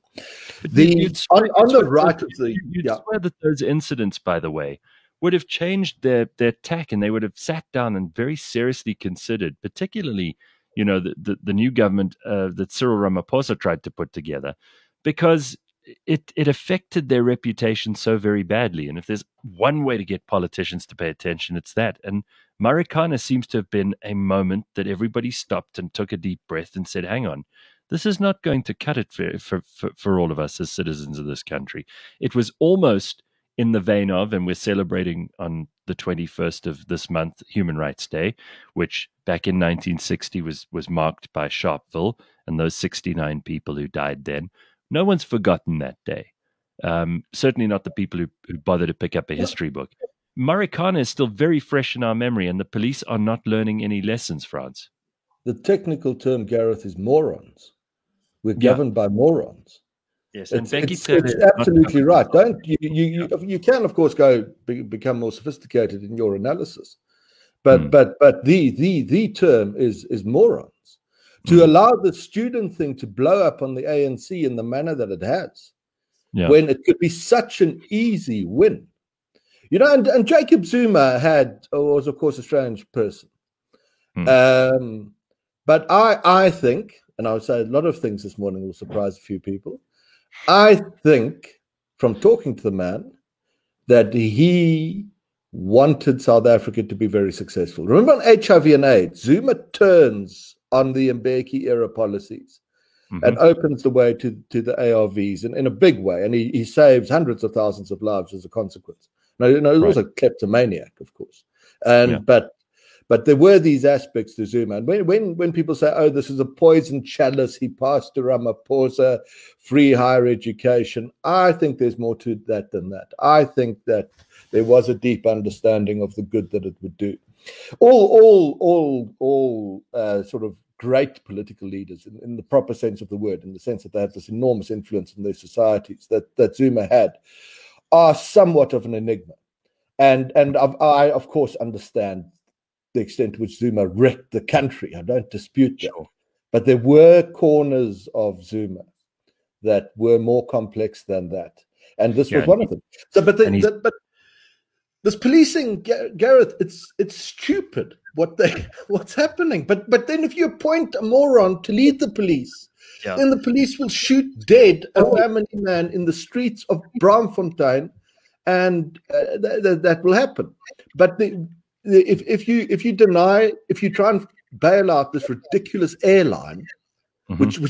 You'd swear that those incidents, by the way, would have changed their tack, and they would have sat down and very seriously considered, particularly, the new government that Cyril Ramaphosa tried to put together, because it affected their reputation so very badly. And if there's one way to get politicians to pay attention, it's that. And Marikana seems to have been a moment that everybody stopped and took a deep breath and said, hang on, this is not going to cut it for all of us as citizens of this country. It was almost in the vein of, and we're celebrating on the 21st of this month, Human Rights Day, which back in 1960 was marked by Sharpeville and those 69 people who died then. No one's forgotten that day. Certainly not the people who bother to pick up a history book. Marikana is still very fresh in our memory, and the police are not learning any lessons, Frans. The technical term, Gareth, is morons. We're governed by morons. Yes, and it's absolutely right. You can, of course, become more sophisticated in your analysis, but the term is morons. To allow the student thing to blow up on the ANC in the manner that it has, when it could be such an easy win. And Jacob Zuma was, of course, a strange person. But I think, and I would say a lot of things this morning will surprise a few people, I think, from talking to the man, that he wanted South Africa to be very successful. Remember on HIV and AIDS, Zuma turns on the Mbeki era policies and opens the way to the ARVs in a big way, and he saves hundreds of thousands of lives as a consequence. Now, he was a kleptomaniac, of course, but there were these aspects to Zuma. And when people say, "Oh, this is a poison chalice," he passed to Ramaphosa, free higher education, I think there's more to that than that. I think that There was a deep understanding of the good that it would do. All sort of great political leaders, in the proper sense of the word, in the sense that they have this enormous influence in their societies that Zuma had, are somewhat of an enigma. And I, of course, understand the extent to which Zuma wrecked the country. I don't dispute that. Sure. But there were corners of Zuma that were more complex than that. And this was one of them. So, but this policing, Gareth, it's stupid what's happening. But then if you appoint a moron to lead the police, then the police will shoot dead a family man in the streets of Braamfontein, and that will happen. But if you try and bail out this ridiculous airline, which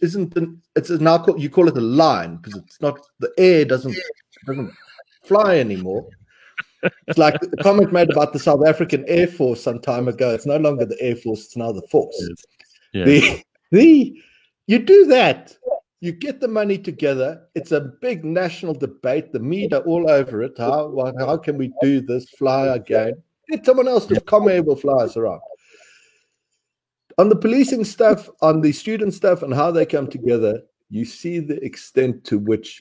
isn't it's now called, you call it a line because it's not, the air doesn't fly anymore. It's like the comment made about the South African Air Force some time ago. It's no longer the Air Force, it's now the Force. Yes. You do that, you get the money together, it's a big national debate, the media all over it. How can we do this, fly again? Get someone else to come here, will fly us around. On the policing stuff, on the student stuff, and how they come together, you see the extent to which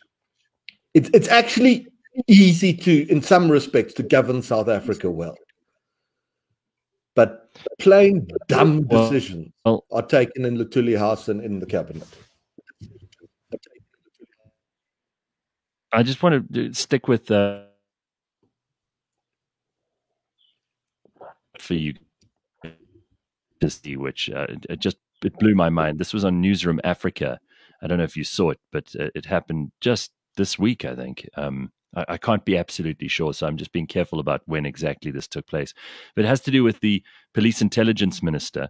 it's actually easy to, in some respects, to govern South Africa well. But plain dumb decisions are taken in Luthuli House and in the cabinet. I just want to stick with for you, which it blew my mind. This was on Newsroom Africa. I don't know if you saw it, but it happened just this week, I think. I can't be absolutely sure, so I'm just being careful about when exactly this took place. But it has to do with the police intelligence minister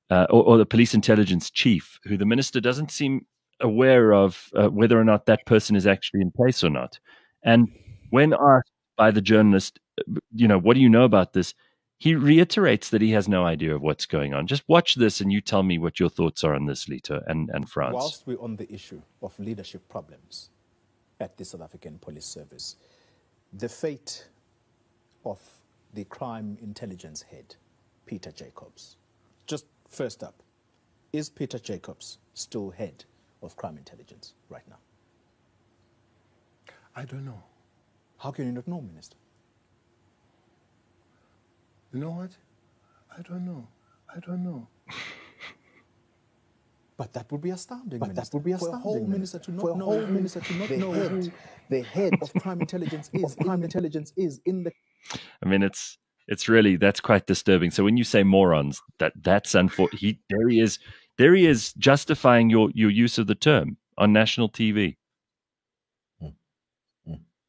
or the police intelligence chief, who the minister doesn't seem aware of whether or not that person is actually in place or not. And when asked by the journalist, what do you know about this? He reiterates that he has no idea of what's going on. Just watch this and you tell me what your thoughts are on this, Lito and Frans. Whilst we're on the issue of leadership problems at the South African Police Service, the fate of the crime intelligence head, Peter Jacobs. Just first up, is Peter Jacobs still head of crime intelligence right now? I don't know. How can you not know, Minister? You know what? I don't know. But that would be astounding, Minister. For a whole minister to not know who the head of crime intelligence is in the... I mean, it's really, that's quite disturbing. So when you say morons, that's unfortunate. There he is justifying your use of the term on national TV.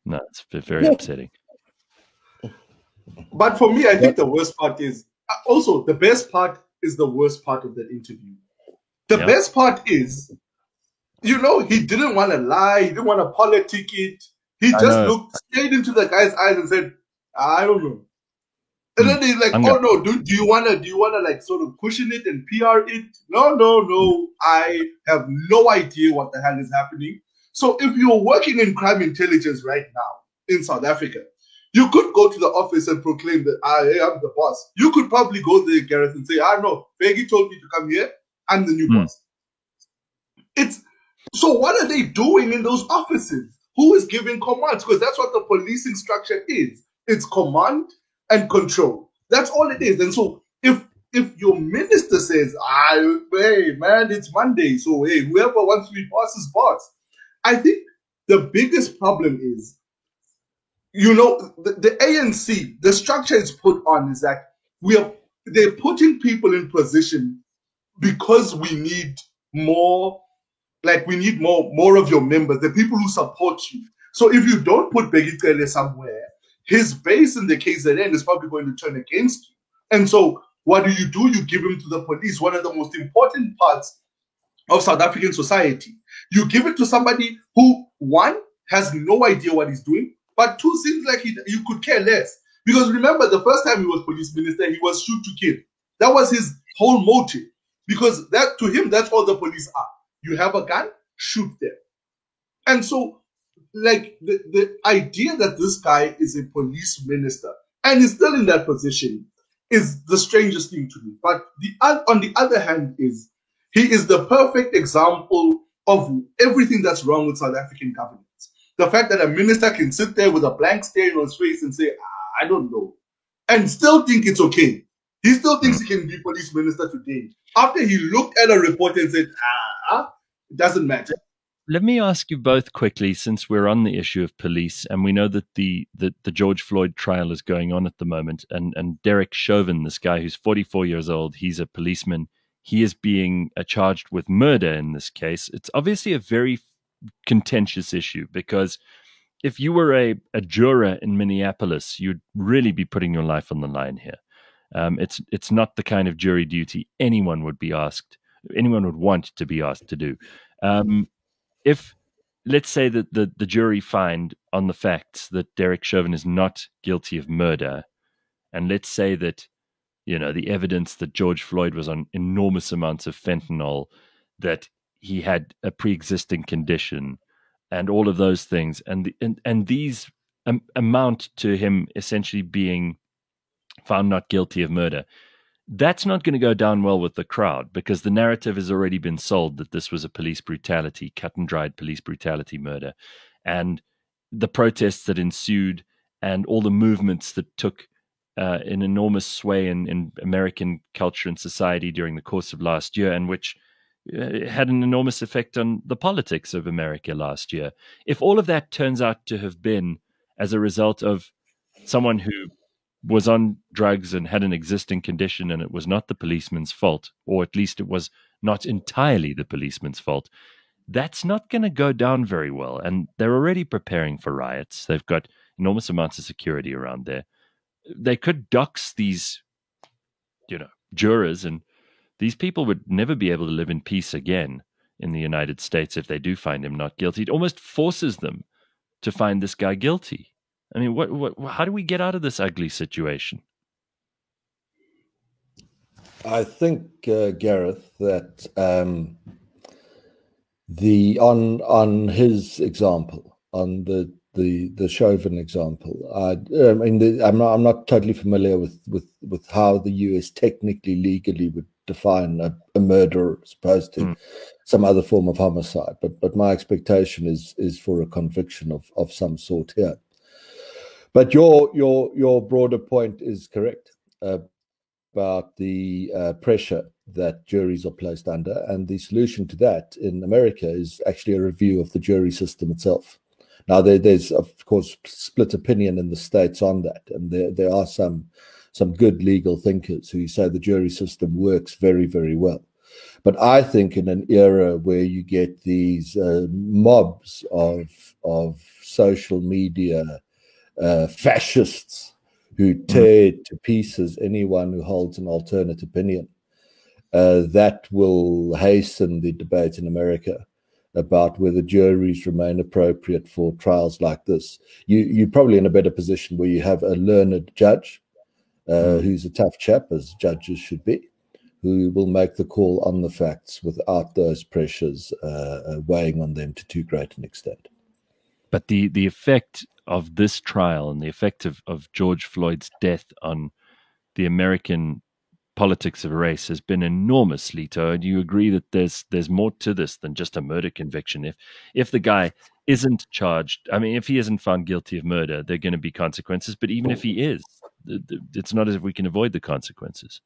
No, it's very upsetting. But for me, I think the worst part is also the best part is the worst part of that interview. The best part is, he didn't want to lie. He didn't want to politic it. He just looked straight into the guy's eyes and said, I don't know. And then he's like, do you want to like sort of cushion it and PR it? No. I have no idea what the hell is happening. So if you're working in crime intelligence right now in South Africa, you could go to the office and proclaim that I am the boss. You could probably go there, Gareth, and say, no, Peggy told me to come here. I'm the new boss. So what are they doing in those offices? Who is giving commands? Because that's what the policing structure is. It's command and control. That's all it is. And so if your minister says, hey, man, it's Monday, so hey, whoever wants to be boss is boss. I think the biggest problem is, the ANC, the structure it's put on is that they're putting people in position because we need more of your members, the people who support you. So if you don't put Bheki Cele somewhere, his base in the KZN is probably going to turn against you. And so what do? You give him to the police, one of the most important parts of South African society. You give it to somebody who, one, has no idea what he's doing, but two, seems like you could care less. Because remember, the first time he was police minister, he was shoot to kill. That was his whole motive. Because to him, that's all the police are. You have a gun, shoot them. And so like the idea that this guy is a police minister and is still in that position is the strangest thing to me. But on the other hand he is the perfect example of everything that's wrong with South African governance. The fact that a minister can sit there with a blank stare on his face and say, I don't know, and still think it's okay. He still thinks he can be police minister today. After he looked at a report and said, it doesn't matter. Let me ask you both quickly, since we're on the issue of police, and we know that the George Floyd trial is going on at the moment, and Derek Chauvin, this guy who's 44 years old, he's a policeman. He is being charged with murder in this case. It's obviously a very contentious issue, because if you were a juror in Minneapolis, you'd really be putting your life on the line here. It's not the kind of jury duty anyone would want to be asked to do. If, let's say that the jury find on the facts that Derek Chauvin is not guilty of murder, and let's say that, the evidence that George Floyd was on enormous amounts of fentanyl, that he had a pre-existing condition, and all of those things, and these amount to him essentially being found not guilty of murder, that's not going to go down well with the crowd, because the narrative has already been sold that this was a police brutality, cut and dried police brutality murder. And the protests that ensued and all the movements that took an enormous sway in American culture and society during the course of last year, and which had an enormous effect on the politics of America last year. If all of that turns out to have been as a result of someone who was on drugs and had an existing condition, and it was not the policeman's fault, or at least it was not entirely the policeman's fault, that's not going to go down very well. And they're already preparing for riots. They've got enormous amounts of security around there. They could dox these, jurors, and these people would never be able to live in peace again in the United States if they do find him not guilty. It almost forces them to find this guy guilty. I mean, how do we get out of this ugly situation? I think, Gareth, that on his example, on the Chauvin example, I'm not totally familiar with how the US technically, legally would define a murder as opposed to some other form of homicide. But my expectation is for a conviction of some sort here. But your broader point is correct about the pressure that juries are placed under, and the solution to that in America is actually a review of the jury system itself. Now, there's of course split opinion in the States on that, and there are some good legal thinkers who say the jury system works very, very well. But I think in an era where you get these mobs of social media fascists who tear to pieces anyone who holds an alternate opinion, that will hasten the debate in America about whether juries remain appropriate for trials like this. You're probably in a better position where you have a learned judge who's a tough chap, as judges should be, who will make the call on the facts without those pressures weighing on them to too great an extent. But the effect of this trial and the effect of George Floyd's death on the American politics of race has been enormous, Lito. And you agree that there's more to this than just a murder conviction. If the guy isn't charged, if he isn't found guilty of murder, there are going to be consequences. But even if he is, it's not as if we can avoid the consequences.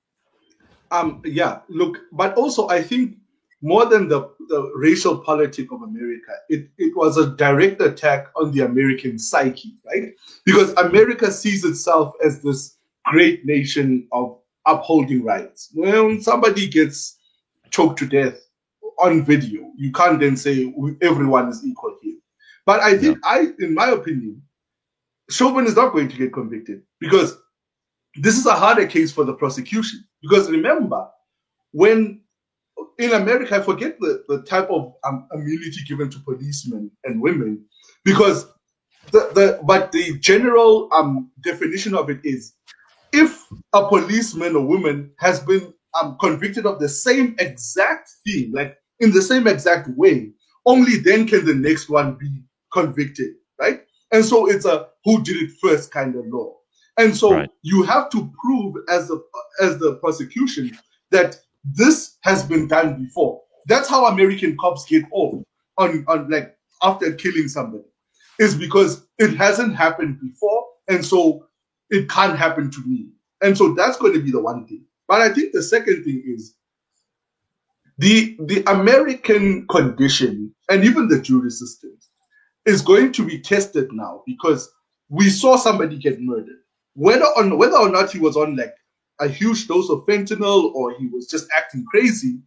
But also I think more than the racial politic of America, it was a direct attack on the American psyche, right? Because America sees itself as this great nation of upholding rights. When somebody gets choked to death on video, you can't then say everyone is equal here. But I think, in my opinion, Chauvin is not going to get convicted, because this is a harder case for the prosecution. Because remember, when in America, I forget the type of immunity given to policemen and women, because the general definition of it is, if a policeman or woman has been convicted of the same exact thing, like in the same exact way, only then can the next one be convicted, right? And so it's a who did it first kind of law. And so you have to prove as the prosecution that this has been done before. That's how American cops get off on like after killing somebody, is because it hasn't happened before, and so it can't happen to me. And so that's going to be the one thing. But I think the second thing is the American condition and even the jury system is going to be tested now, because we saw somebody get murdered. Whether or not he was on like a huge dose of fentanyl or he was just acting crazy,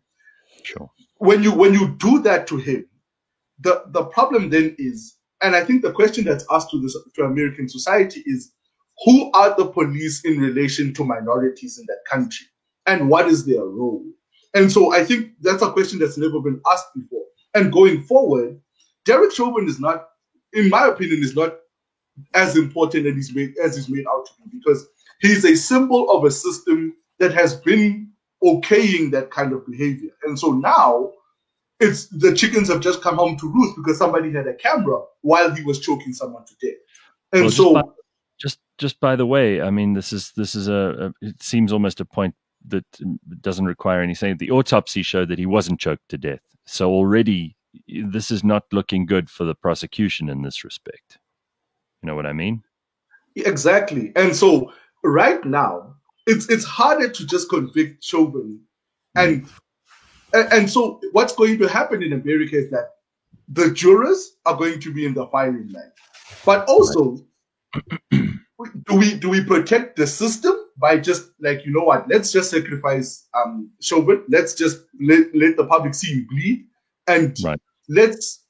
sure. When you do that to him, the problem then is, and I think the question that's asked to American society is, who are the police in relation to minorities in that country, and what is their role? And so I think that's a question that's never been asked before. And going forward, Derek Chauvin is not, in my opinion, is not as important as he's made out to be, because he's a symbol of a system that has been okaying that kind of behavior. And so now it's the chickens have just come home to roost because somebody had a camera while he was choking someone to death. And well, so just by the way, I mean, this is it seems almost a point that doesn't require any saying. The autopsy showed that he wasn't choked to death. So already this is not looking good for the prosecution in this respect. You know what I mean? Exactly. And so right now, it's harder to just convict Chauvin. And so what's going to happen in America is that the jurors are going to be in the firing line. But also, do we protect the system by just like, you know what, let's just sacrifice Chauvin, let's just let the public see him bleed, and let's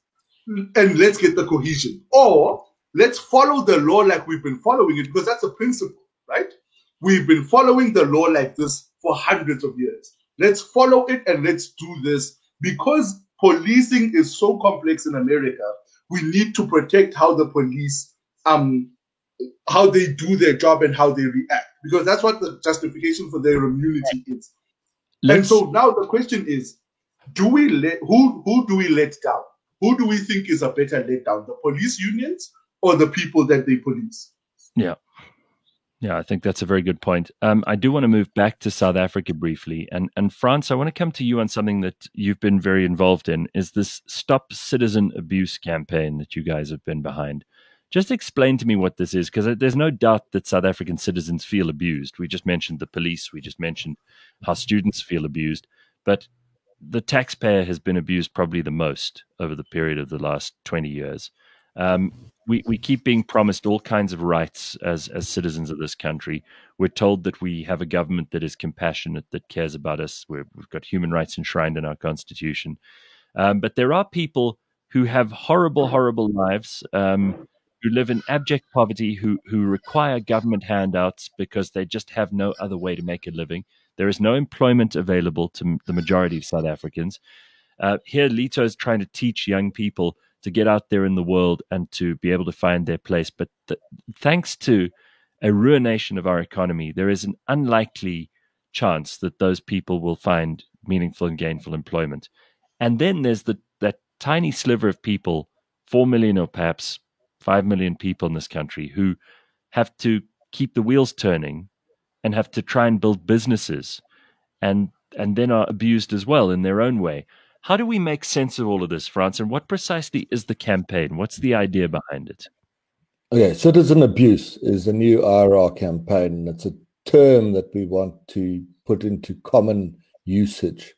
get the cohesion. Or let's follow the law like we've been following it, because that's a principle, right? We've been following the law like this for hundreds of years. Let's follow it and let's do this. Because policing is so complex in America, we need to protect how the police, how they do their job and how they react. Because that's what the justification for their immunity is. And so now the question is, who do we let down? Who do we think is a better let down? The police unions or the people that they police? Yeah, I think that's a very good point. I do want to move back to South Africa briefly. And Frans, I want to come to you on something that you've been very involved in, is this Stop Citizen Abuse campaign that you guys have been behind. Just explain to me what this is, because there's no doubt that South African citizens feel abused. We just mentioned the police. We just mentioned how students feel abused. But the taxpayer has been abused probably the most over the period of the last 20 years. We keep being promised all kinds of rights as citizens of this country. We're told that we have a government that is compassionate, that cares about us. We've got human rights enshrined in our constitution. But there are people who have horrible, horrible lives, who live in abject poverty, who require government handouts because they just have no other way to make a living. There is no employment available to the majority of South Africans. Here, Lito is trying to teach young people to get out there in the world and to be able to find their place. But thanks to a ruination of our economy, there is an unlikely chance that those people will find meaningful and gainful employment. And then there's that tiny sliver of people, 4 million or perhaps 5 million people in this country, who have to keep the wheels turning and have to try and build businesses and then are abused as well in their own way. How do we make sense of all of this, Frans? And what precisely is the campaign? What's the idea behind it? Okay, citizen abuse is a new IRR campaign, and it's a term that we want to put into common usage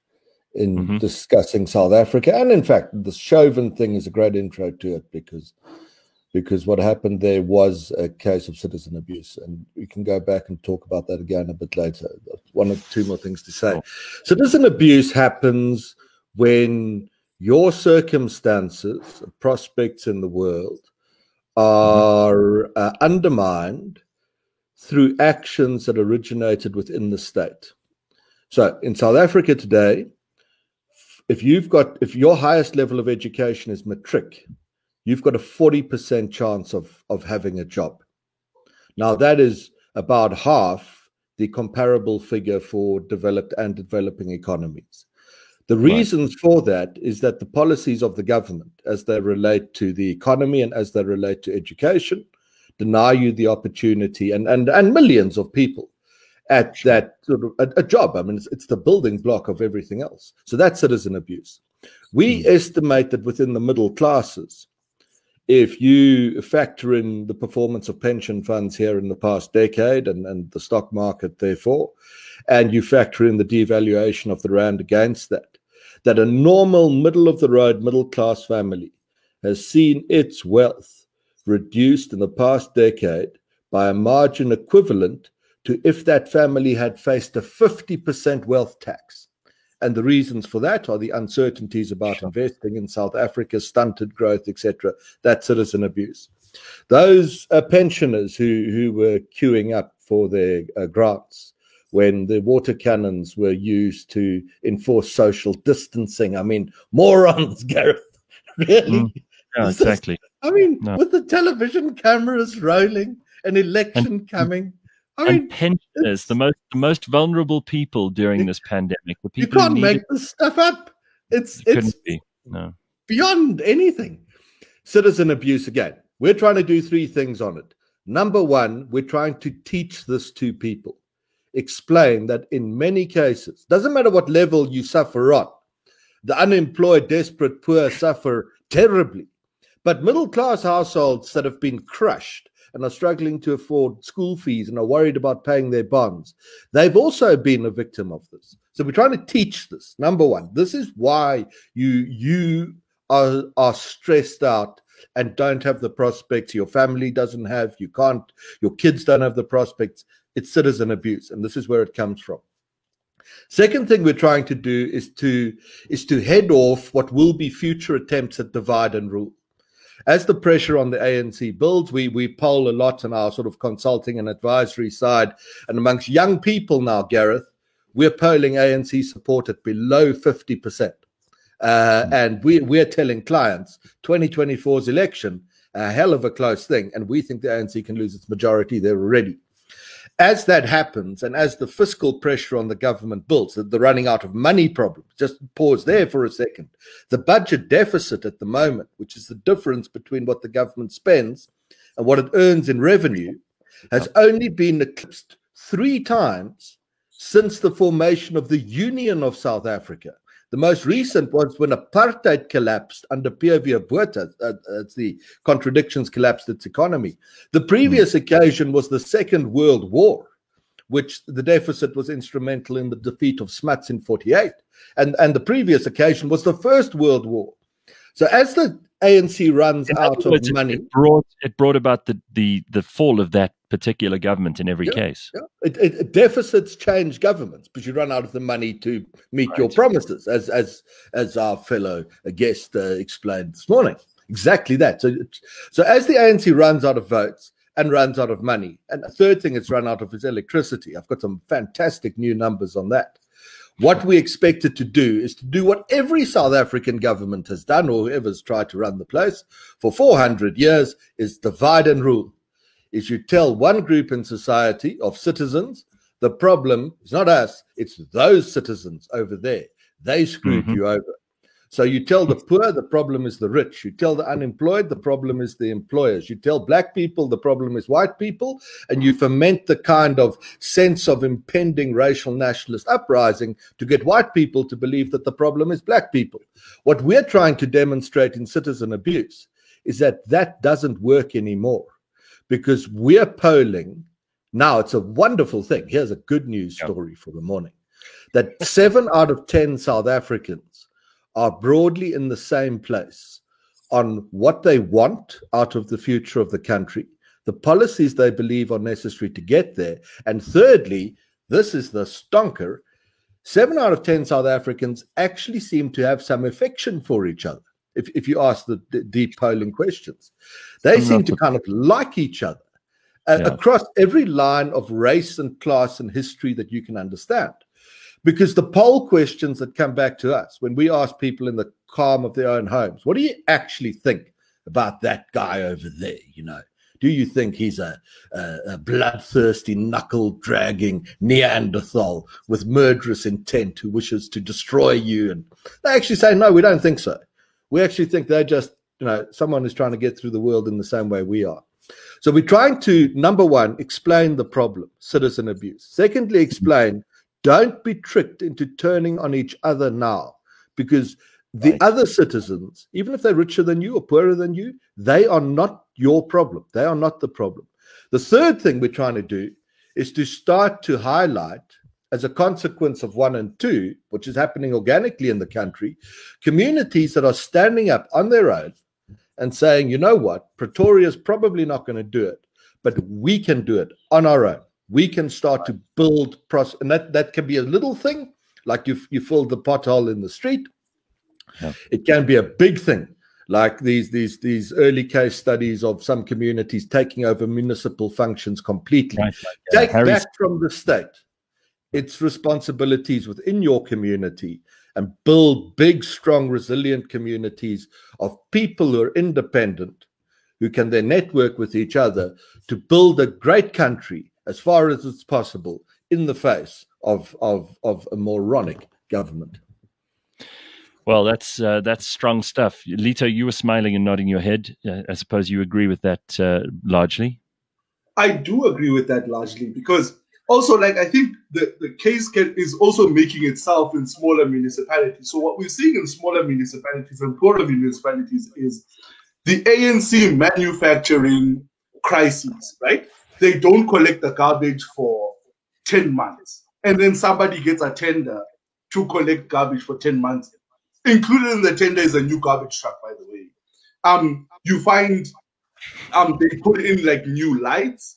in discussing South Africa. And in fact, the Chauvin thing is a great intro to it, because what happened there was a case of citizen abuse, and we can go back and talk about that again a bit later. One or two more things to say. Cool. Citizen abuse happens when your circumstances, prospects in the world, are undermined through actions that originated within the state. So in South Africa today, if your highest level of education is matric, you've got a 40% chance of having a job. Now that is about half the comparable figure for developed and developing economies. The reasons for that is that the policies of the government, as they relate to the economy and as they relate to education, deny you the opportunity and millions of people at that sort of a job. I mean, it's the building block of everything else. So that's citizen abuse. We estimate that within the middle classes, if you factor in the performance of pension funds here in the past decade and the stock market, therefore, and you factor in the devaluation of the rand against that a normal middle-of-the-road middle-class family has seen its wealth reduced in the past decade by a margin equivalent to if that family had faced a 50% wealth tax. And the reasons for that are the uncertainties about investing in South Africa, stunted growth, etc. That's citizen abuse. Those pensioners who were queuing up for their grants when the water cannons were used to enforce social distancing. I mean, morons, Gareth. Really? Yeah, exactly. With the television cameras rolling, an election coming. And pensioners, the most vulnerable people during this pandemic. The people you can't make this stuff up. It's beyond anything. Citizen abuse again. We're trying to do three things on it. Number one, we're trying to teach this to people. Explain that in many cases, doesn't matter what level you suffer on, the unemployed, desperate, poor suffer terribly. But middle-class households that have been crushed and are struggling to afford school fees and are worried about paying their bonds, they've also been a victim of this. So we're trying to teach this. Number one, this is why you are stressed out and don't have the prospects. Your family doesn't have, you can't, your kids don't have the prospects. It's citizen abuse, and this is where it comes from. Second thing we're trying to do is to head off what will be future attempts at divide and rule. As the pressure on the ANC builds, we poll a lot on our sort of consulting and advisory side. And amongst young people now, Gareth, we're polling ANC support at below 50%. And we're telling clients 2024's election, a hell of a close thing. And we think the ANC can lose its majority there already. As that happens, and as the fiscal pressure on the government builds, the running out of money problem, just pause there for a second. The budget deficit at the moment, which is the difference between what the government spends and what it earns in revenue, has only been eclipsed 3 times since the formation of the Union of South Africa. The most recent was when apartheid collapsed under P.W. Botha. As the contradictions collapsed its economy. The previous occasion was the Second World War, which the deficit was instrumental in the defeat of Smuts in 1948. And the previous occasion was the First World War. So as the ANC runs out of money, it brought about the fall of that particular government in every case. Yeah. Deficits change governments because you run out of the money to meet your promises, as our fellow guest explained this morning. Exactly that. So as the ANC runs out of votes and runs out of money, and a third thing it's run out of is electricity. I've got some fantastic new numbers on that. What we expect it to do is to do what every South African government has done, or whoever's tried to run the place for 400 years, is divide and rule. Is you tell one group in society of citizens, the problem is not us, it's those citizens over there. They screwed you over. So you tell the poor, the problem is the rich. You tell the unemployed, the problem is the employers. You tell black people, the problem is white people. And you foment the kind of sense of impending racial nationalist uprising to get white people to believe that the problem is black people. What we're trying to demonstrate in citizen abuse is that that doesn't work anymore. Because we're polling, now it's a wonderful thing. Here's a good news story for the morning. That 7 out of 10 South Africans are broadly in the same place on what they want out of the future of the country, the policies they believe are necessary to get there. And thirdly, this is the stonker, 7 out of 10 South Africans actually seem to have some affection for each other. If you ask the deep polling questions, they seem to kind of like each other across every line of race and class and history that you can understand. Because the poll questions that come back to us, when we ask people in the calm of their own homes, what do you actually think about that guy over there? You know, Do you think he's a bloodthirsty, knuckle-dragging Neanderthal with murderous intent who wishes to destroy you? And they actually say, no, we don't think so. We actually think they're just, someone who's trying to get through the world in the same way we are. So we're trying to, number one, explain the problem, citizen abuse. Secondly, explain, don't be tricked into turning on each other now, because the other citizens, even if they're richer than you or poorer than you, they are not your problem. They are not the problem. The third thing we're trying to do is to start to highlight, as a consequence of 1 and 2, which is happening organically in the country, communities that are standing up on their own and saying, you know what, Pretoria is probably not going to do it, but we can do it on our own. We can start to build, and that can be a little thing, like you filled the pothole in the street. Yeah. It can be a big thing, like these early case studies of some communities taking over municipal functions completely. Right. Take back from the state its responsibilities within your community and build big, strong, resilient communities of people who are independent, who can then network with each other to build a great country as far as it's possible in the face of a moronic government. Well, that's strong stuff. Lito, you were smiling and nodding your head. I suppose you agree with that largely? I do agree with that largely, because also, I think the case is also making itself in smaller municipalities. So what we're seeing in smaller municipalities and poorer municipalities is the ANC manufacturing crises, right? They don't collect the garbage for 10 months. And then somebody gets a tender to collect garbage for 10 months. Included in the tender is a new garbage truck, by the way. You find they put in new lights.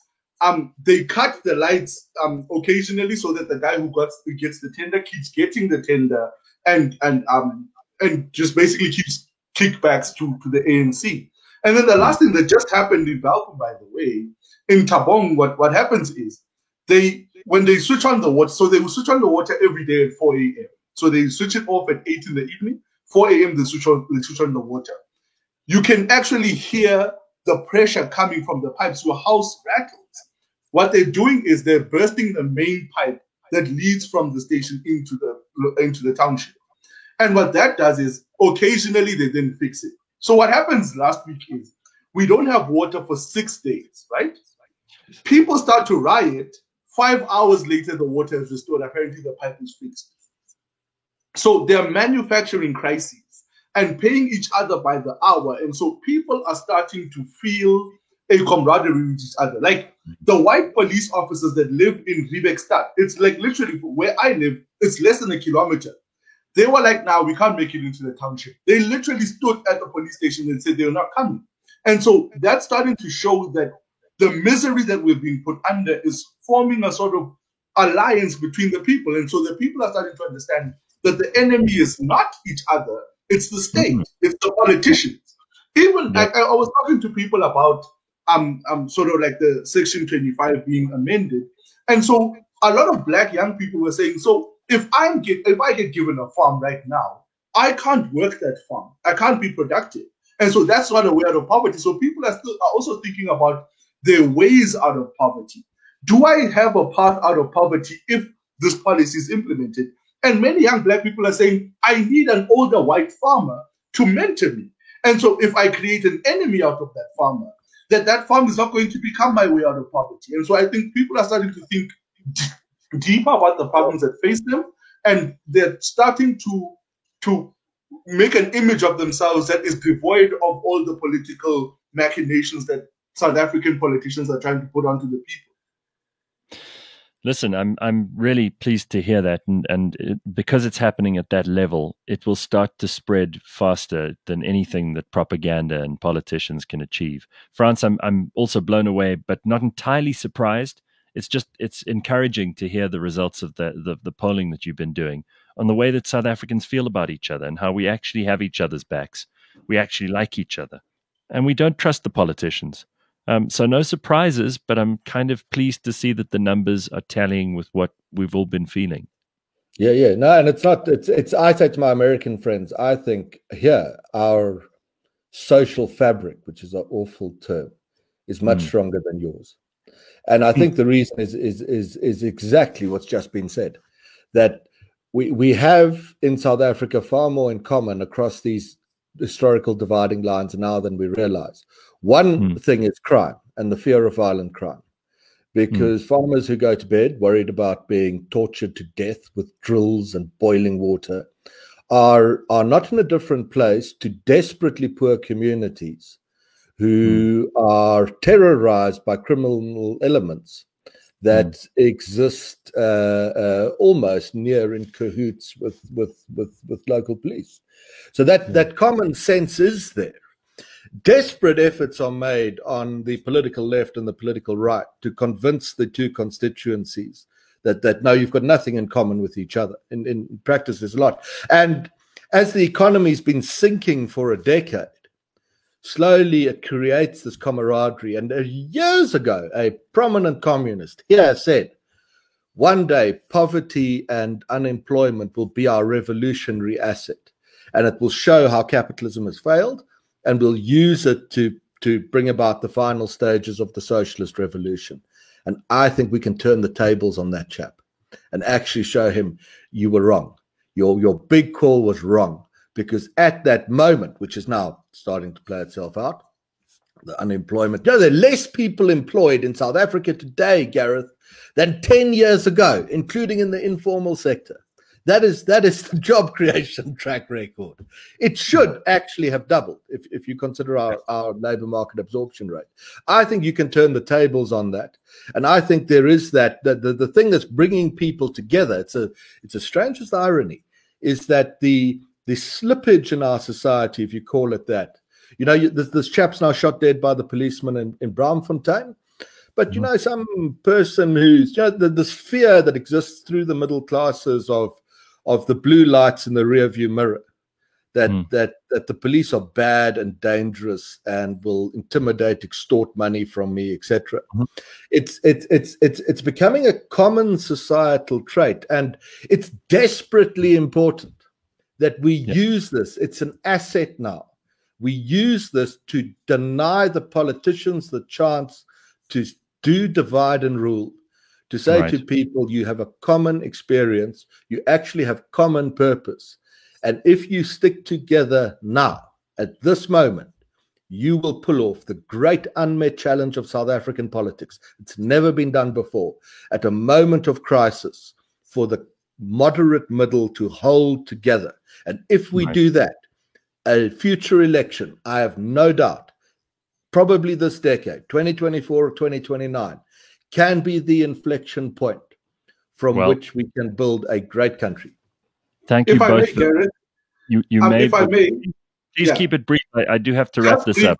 They cut the lights occasionally so that the guy who gets the tender keeps getting the tender and just basically keeps kickbacks to the ANC. And then the last thing that just happened in Welkom, by the way, in Tabong, what happens is when they switch on the water, so they will switch on the water every day at 4 a.m. So they switch it off at 8 in the evening. 4 a.m. they switch on the water. You can actually hear the pressure coming from the pipes. Your house rattles. What they're doing is they're bursting the main pipe that leads from the station into the township. And what that does is occasionally they then fix it. So what happens last week is we don't have water for 6 days, right? People start to riot. 5 hours later, the water is restored. Apparently the pipe is fixed. So they're manufacturing crises and paying each other by the hour. And so people are starting to feel a camaraderie with each other. Like the white police officers that live in Riebeckstad, it's literally where I live, it's less than a kilometer. They were like, now we can't make it into the township. They literally stood at the police station and said they were not coming. And so that's starting to show that the misery that we've been put under is forming a sort of alliance between the people. And so the people are starting to understand that the enemy is not each other, it's the state, it's the politicians. Even I was talking to people about sort of the Section 25 being amended, and so a lot of black young people were saying, so if I get given a farm right now, I can't work that farm, I can't be productive, and so that's not a way out of poverty. So people are also thinking about their ways out of poverty. Do I have a path out of poverty if this policy is implemented? And many young black people are saying, I need an older white farmer to mentor me. And so if I create an enemy out of that farmer, that farm is not going to become my way out of poverty. And so I think people are starting to think deeper about the problems that face them, and they're starting to make an image of themselves that is devoid of all the political machinations that South African politicians are trying to put onto the people. Listen, I'm really pleased to hear that, and because it's happening at that level, it will start to spread faster than anything that propaganda and politicians can achieve. France, I'm also blown away, but not entirely surprised. It's encouraging to hear the results of the polling that you've been doing on the way that South Africans feel about each other and how we actually have each other's backs. We actually like each other, and we don't trust the politicians. So no surprises, but I'm kind of pleased to see that the numbers are tallying with what we've all been feeling. Yeah. No, and it's I say to my American friends, I think here our social fabric, which is an awful term, is much stronger than yours. And I think the reason is exactly what's just been said, that we have in South Africa far more in common across these historical dividing lines now than we realize. One thing is crime and the fear of violent crime, because farmers who go to bed worried about being tortured to death with drills and boiling water are not in a different place to desperately poor communities who are terrorized by criminal elements that exist almost near in cahoots with local police. So that common sense is there. Desperate efforts are made on the political left and the political right to convince the two constituencies that no, you've got nothing in common with each other. In practice, there's a lot. And as the economy's been sinking for a decade, slowly it creates this camaraderie. And years ago, a prominent communist here said, one day poverty and unemployment will be our revolutionary asset, and it will show how capitalism has failed, and we'll use it to bring about the final stages of the socialist revolution. And I think we can turn the tables on that chap and actually show him you were wrong. Your big call was wrong, because at that moment, which is now starting to play itself out, the unemployment. There are less people employed in South Africa today, Gareth, than 10 years ago, including in the informal sector. That is the job creation track record. It should actually have doubled if you consider our labor market absorption rate. I think you can turn the tables on that. And I think there is that the thing that's bringing people together, it's a strangest irony, is that the slippage in our society, if you call it that, this chap's now shot dead by the policeman in Braamfontein. But, some person who's, this fear that exists through the middle classes of the blue lights in the rearview mirror, that the police are bad and dangerous and will intimidate, extort money from me, etc. It's becoming a common societal trait, and it's desperately important that we use this. It's an asset now. We use this to deny the politicians the chance to do divide and rule, to say to people, you have a common experience, you actually have common purpose. And if you stick together now, at this moment, you will pull off the great unmet challenge of South African politics. It's never been done before. At a moment of crisis, for the moderate middle to hold together. And if we do that, a future election, I have no doubt, probably this decade, 2024 or 2029, can be the inflection point from which we can build a great country. Thank you if both. I may, Gareth, if I may, please keep it brief. I do have to wrap this up.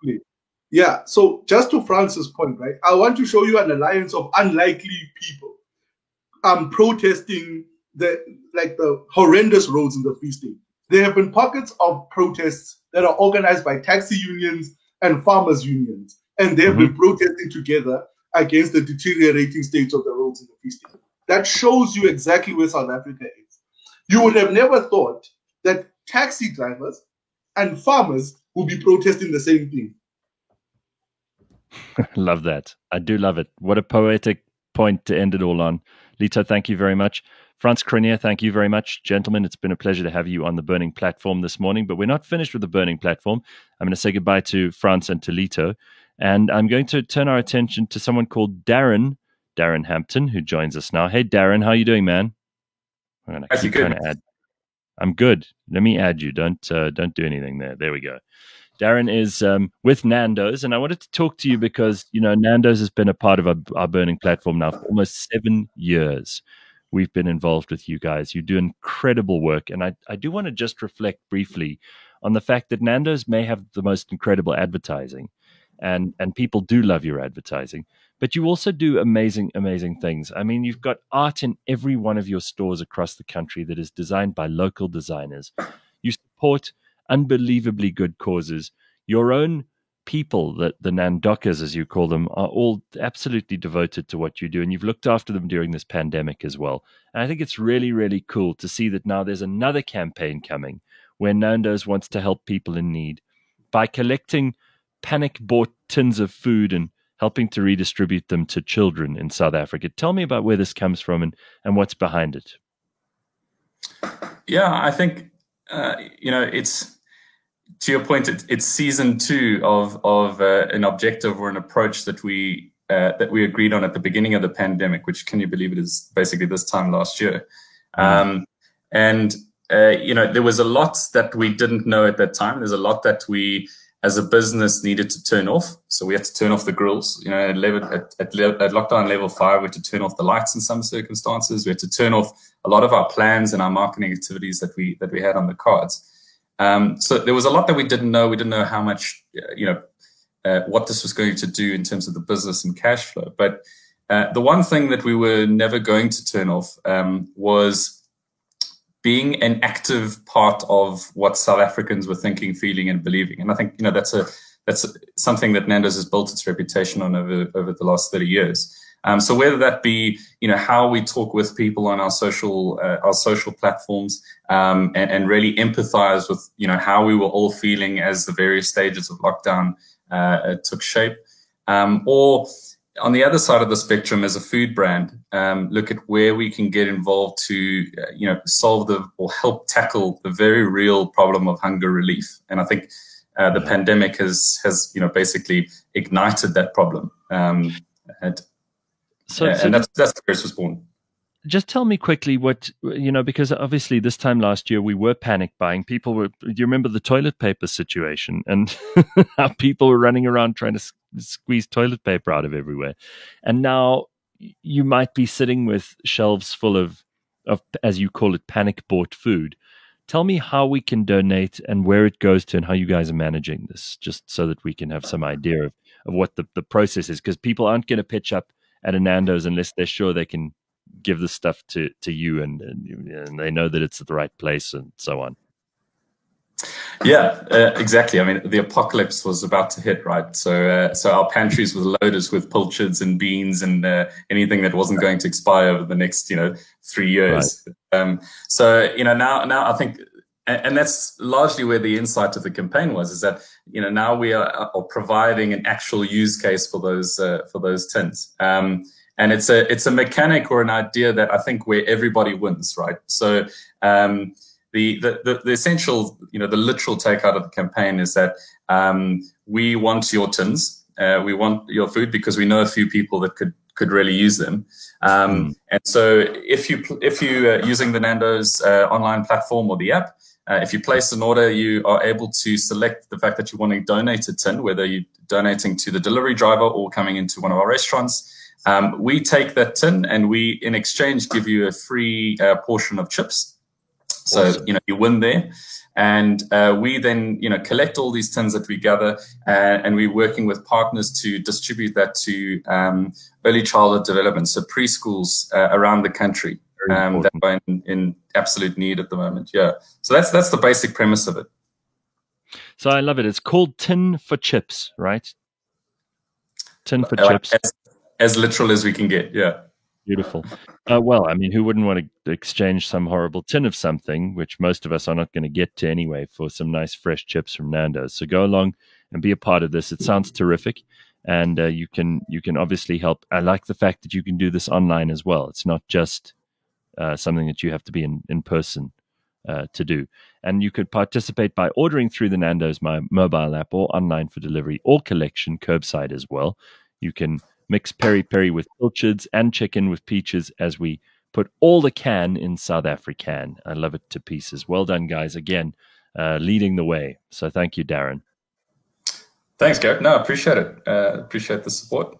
Yeah. So just to Francis' point, right? I want to show you an alliance of unlikely people protesting the horrendous roads in the Free State. There have been pockets of protests that are organized by taxi unions and farmers unions, and they have been protesting together against the deteriorating state of the roads in the Free State. That shows you exactly where South Africa is. You would have never thought that taxi drivers and farmers would be protesting the same thing. Love that. I do love it. What a poetic point to end it all on. Lito, thank you very much. Frans Cronje, thank you very much. Gentlemen, it's been a pleasure to have you on the Burning Platform this morning, but we're not finished with the Burning Platform. I'm going to say goodbye to Frans and to Lito, and I'm going to turn our attention to someone called Darren Hampton, who joins us now. Hey, Darren, how are you doing, man? I'm going to keep trying to add. I'm good. Let me add you. Don't do anything there. There we go. Darren is with Nando's, and I wanted to talk to you because, Nando's has been a part of our Burning Platform now for almost 7 years. We've been involved with you guys. You do incredible work, and I do want to just reflect briefly on the fact that Nando's may have the most incredible advertising, and people do love your advertising, but you also do amazing, amazing things. I mean, you've got art in every one of your stores across the country that is designed by local designers. You support unbelievably good causes. Your own people, the Nandokas, as you call them, are all absolutely devoted to what you do, and you've looked after them during this pandemic as well. And I think it's really, really cool to see that now there's another campaign coming where Nando's wants to help people in need by collecting panic-bought tins of food and helping to redistribute them to children in South Africa. Tell me about where this comes from and what's behind it. Yeah, I think, it's, to your point, it's season 2 of an objective or an approach that we agreed on at the beginning of the pandemic, which, can you believe it, is basically this time last year. There was a lot that we didn't know at that time. There's a lot that we, as a business, needed to turn off. So we had to turn off the grills. At lockdown level 5, we had to turn off the lights in some circumstances. We had to turn off a lot of our plans and our marketing activities that we had on the cards. So there was a lot that we didn't know. We didn't know how much, what this was going to do in terms of the business and cash flow. But the one thing that we were never going to turn off was being an active part of what South Africans were thinking, feeling, and believing. And I think, that's something that Nando's has built its reputation on over the last 30 years. So whether that be, how we talk with people on our social platforms, and really empathize with, how we were all feeling as the various stages of lockdown took shape, or on the other side of the spectrum, as a food brand, look at where we can get involved to, solve or help tackle the very real problem of hunger relief. And I think the pandemic has basically ignited that problem. And that's where it was born. Just tell me quickly what, because obviously this time last year we were panic buying. Do you remember the toilet paper situation and how people were running around trying to squeeze toilet paper out of everywhere? And now you might be sitting with shelves full of, as you call it, panic bought food. Tell me how we can donate and where it goes to and how you guys are managing this, just so that we can have some idea of what the process is, because people aren't going to pitch up at a Nando's unless they're sure they can give the stuff to you and they know that it's at the right place and so on. Yeah, exactly. I mean, the apocalypse was about to hit, right? So our pantries were loaded with pilchards and beans and anything that wasn't going to expire over the next 3 years. Right. Now I think, and that's largely where the insight of the campaign was, is that now we are providing an actual use case for those tins. And it's a mechanic or an idea that I think where everybody wins, right? So the essential, the literal takeout of the campaign is that we want your tins, we want your food because we know a few people that could really use them. And so if you using the Nando's online platform or the app, if you place an order, you are able to select the fact that you want to donate a tin, whether you're donating to the delivery driver or coming into one of our restaurants. We take that tin and we, in exchange, give you a free portion of chips. So, awesome. You win there. And we then, collect all these tins that we gather and we're working with partners to distribute that to early childhood development, so preschools around the country that are in absolute need at the moment. Yeah. So that's the basic premise of it. So I love it. It's called Tin for Chips, right? Tin for Chips. As literal as we can get, yeah. Beautiful. Well, I mean, who wouldn't want to exchange some horrible tin of something, which most of us are not going to get to anyway, for some nice fresh chips from Nando's? So go along and be a part of this. It sounds terrific, and you can obviously help. I like the fact that you can do this online as well. It's not just something that you have to be in person to do. And you could participate by ordering through the Nando's mobile app or online for delivery or collection curbside as well. You can mix peri-peri with pilchards and chicken with peaches as we put all the can in South African. I love it to pieces. Well done, guys. Again, leading the way. So thank you, Darren. Thanks, Gareth. No, appreciate it. Appreciate the support.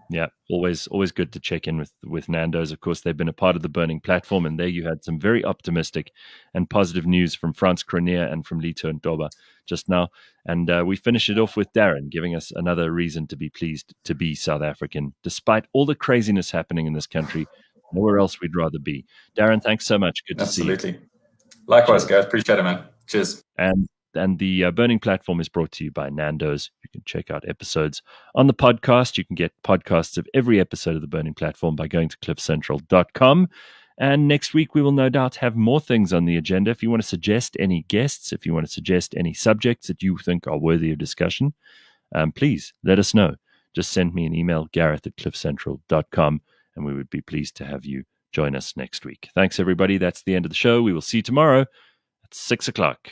Yeah, always good to check in with Nando's. Of course, they've been a part of the Burning Platform, and there you had some very optimistic and positive news from Frans Cronje and from Lito Ntoba just now. And we finish it off with Darren giving us another reason to be pleased to be South African, despite all the craziness happening in this country. Nowhere else we'd rather be. Darren, thanks so much. Good to see you. Absolutely. Likewise, guys. Appreciate it, man. Cheers. And the Burning Platform is brought to you by Nando's. You can check out episodes on the podcast. You can get podcasts of every episode of the Burning Platform by going to cliffcentral.com. And next week, we will no doubt have more things on the agenda. If you want to suggest any guests, if you want to suggest any subjects that you think are worthy of discussion, please let us know. just send me an email, gareth@cliffcentral.com, and we would be pleased to have you join us next week. Thanks, everybody. That's the end of the show. We will see you tomorrow at 6 o'clock.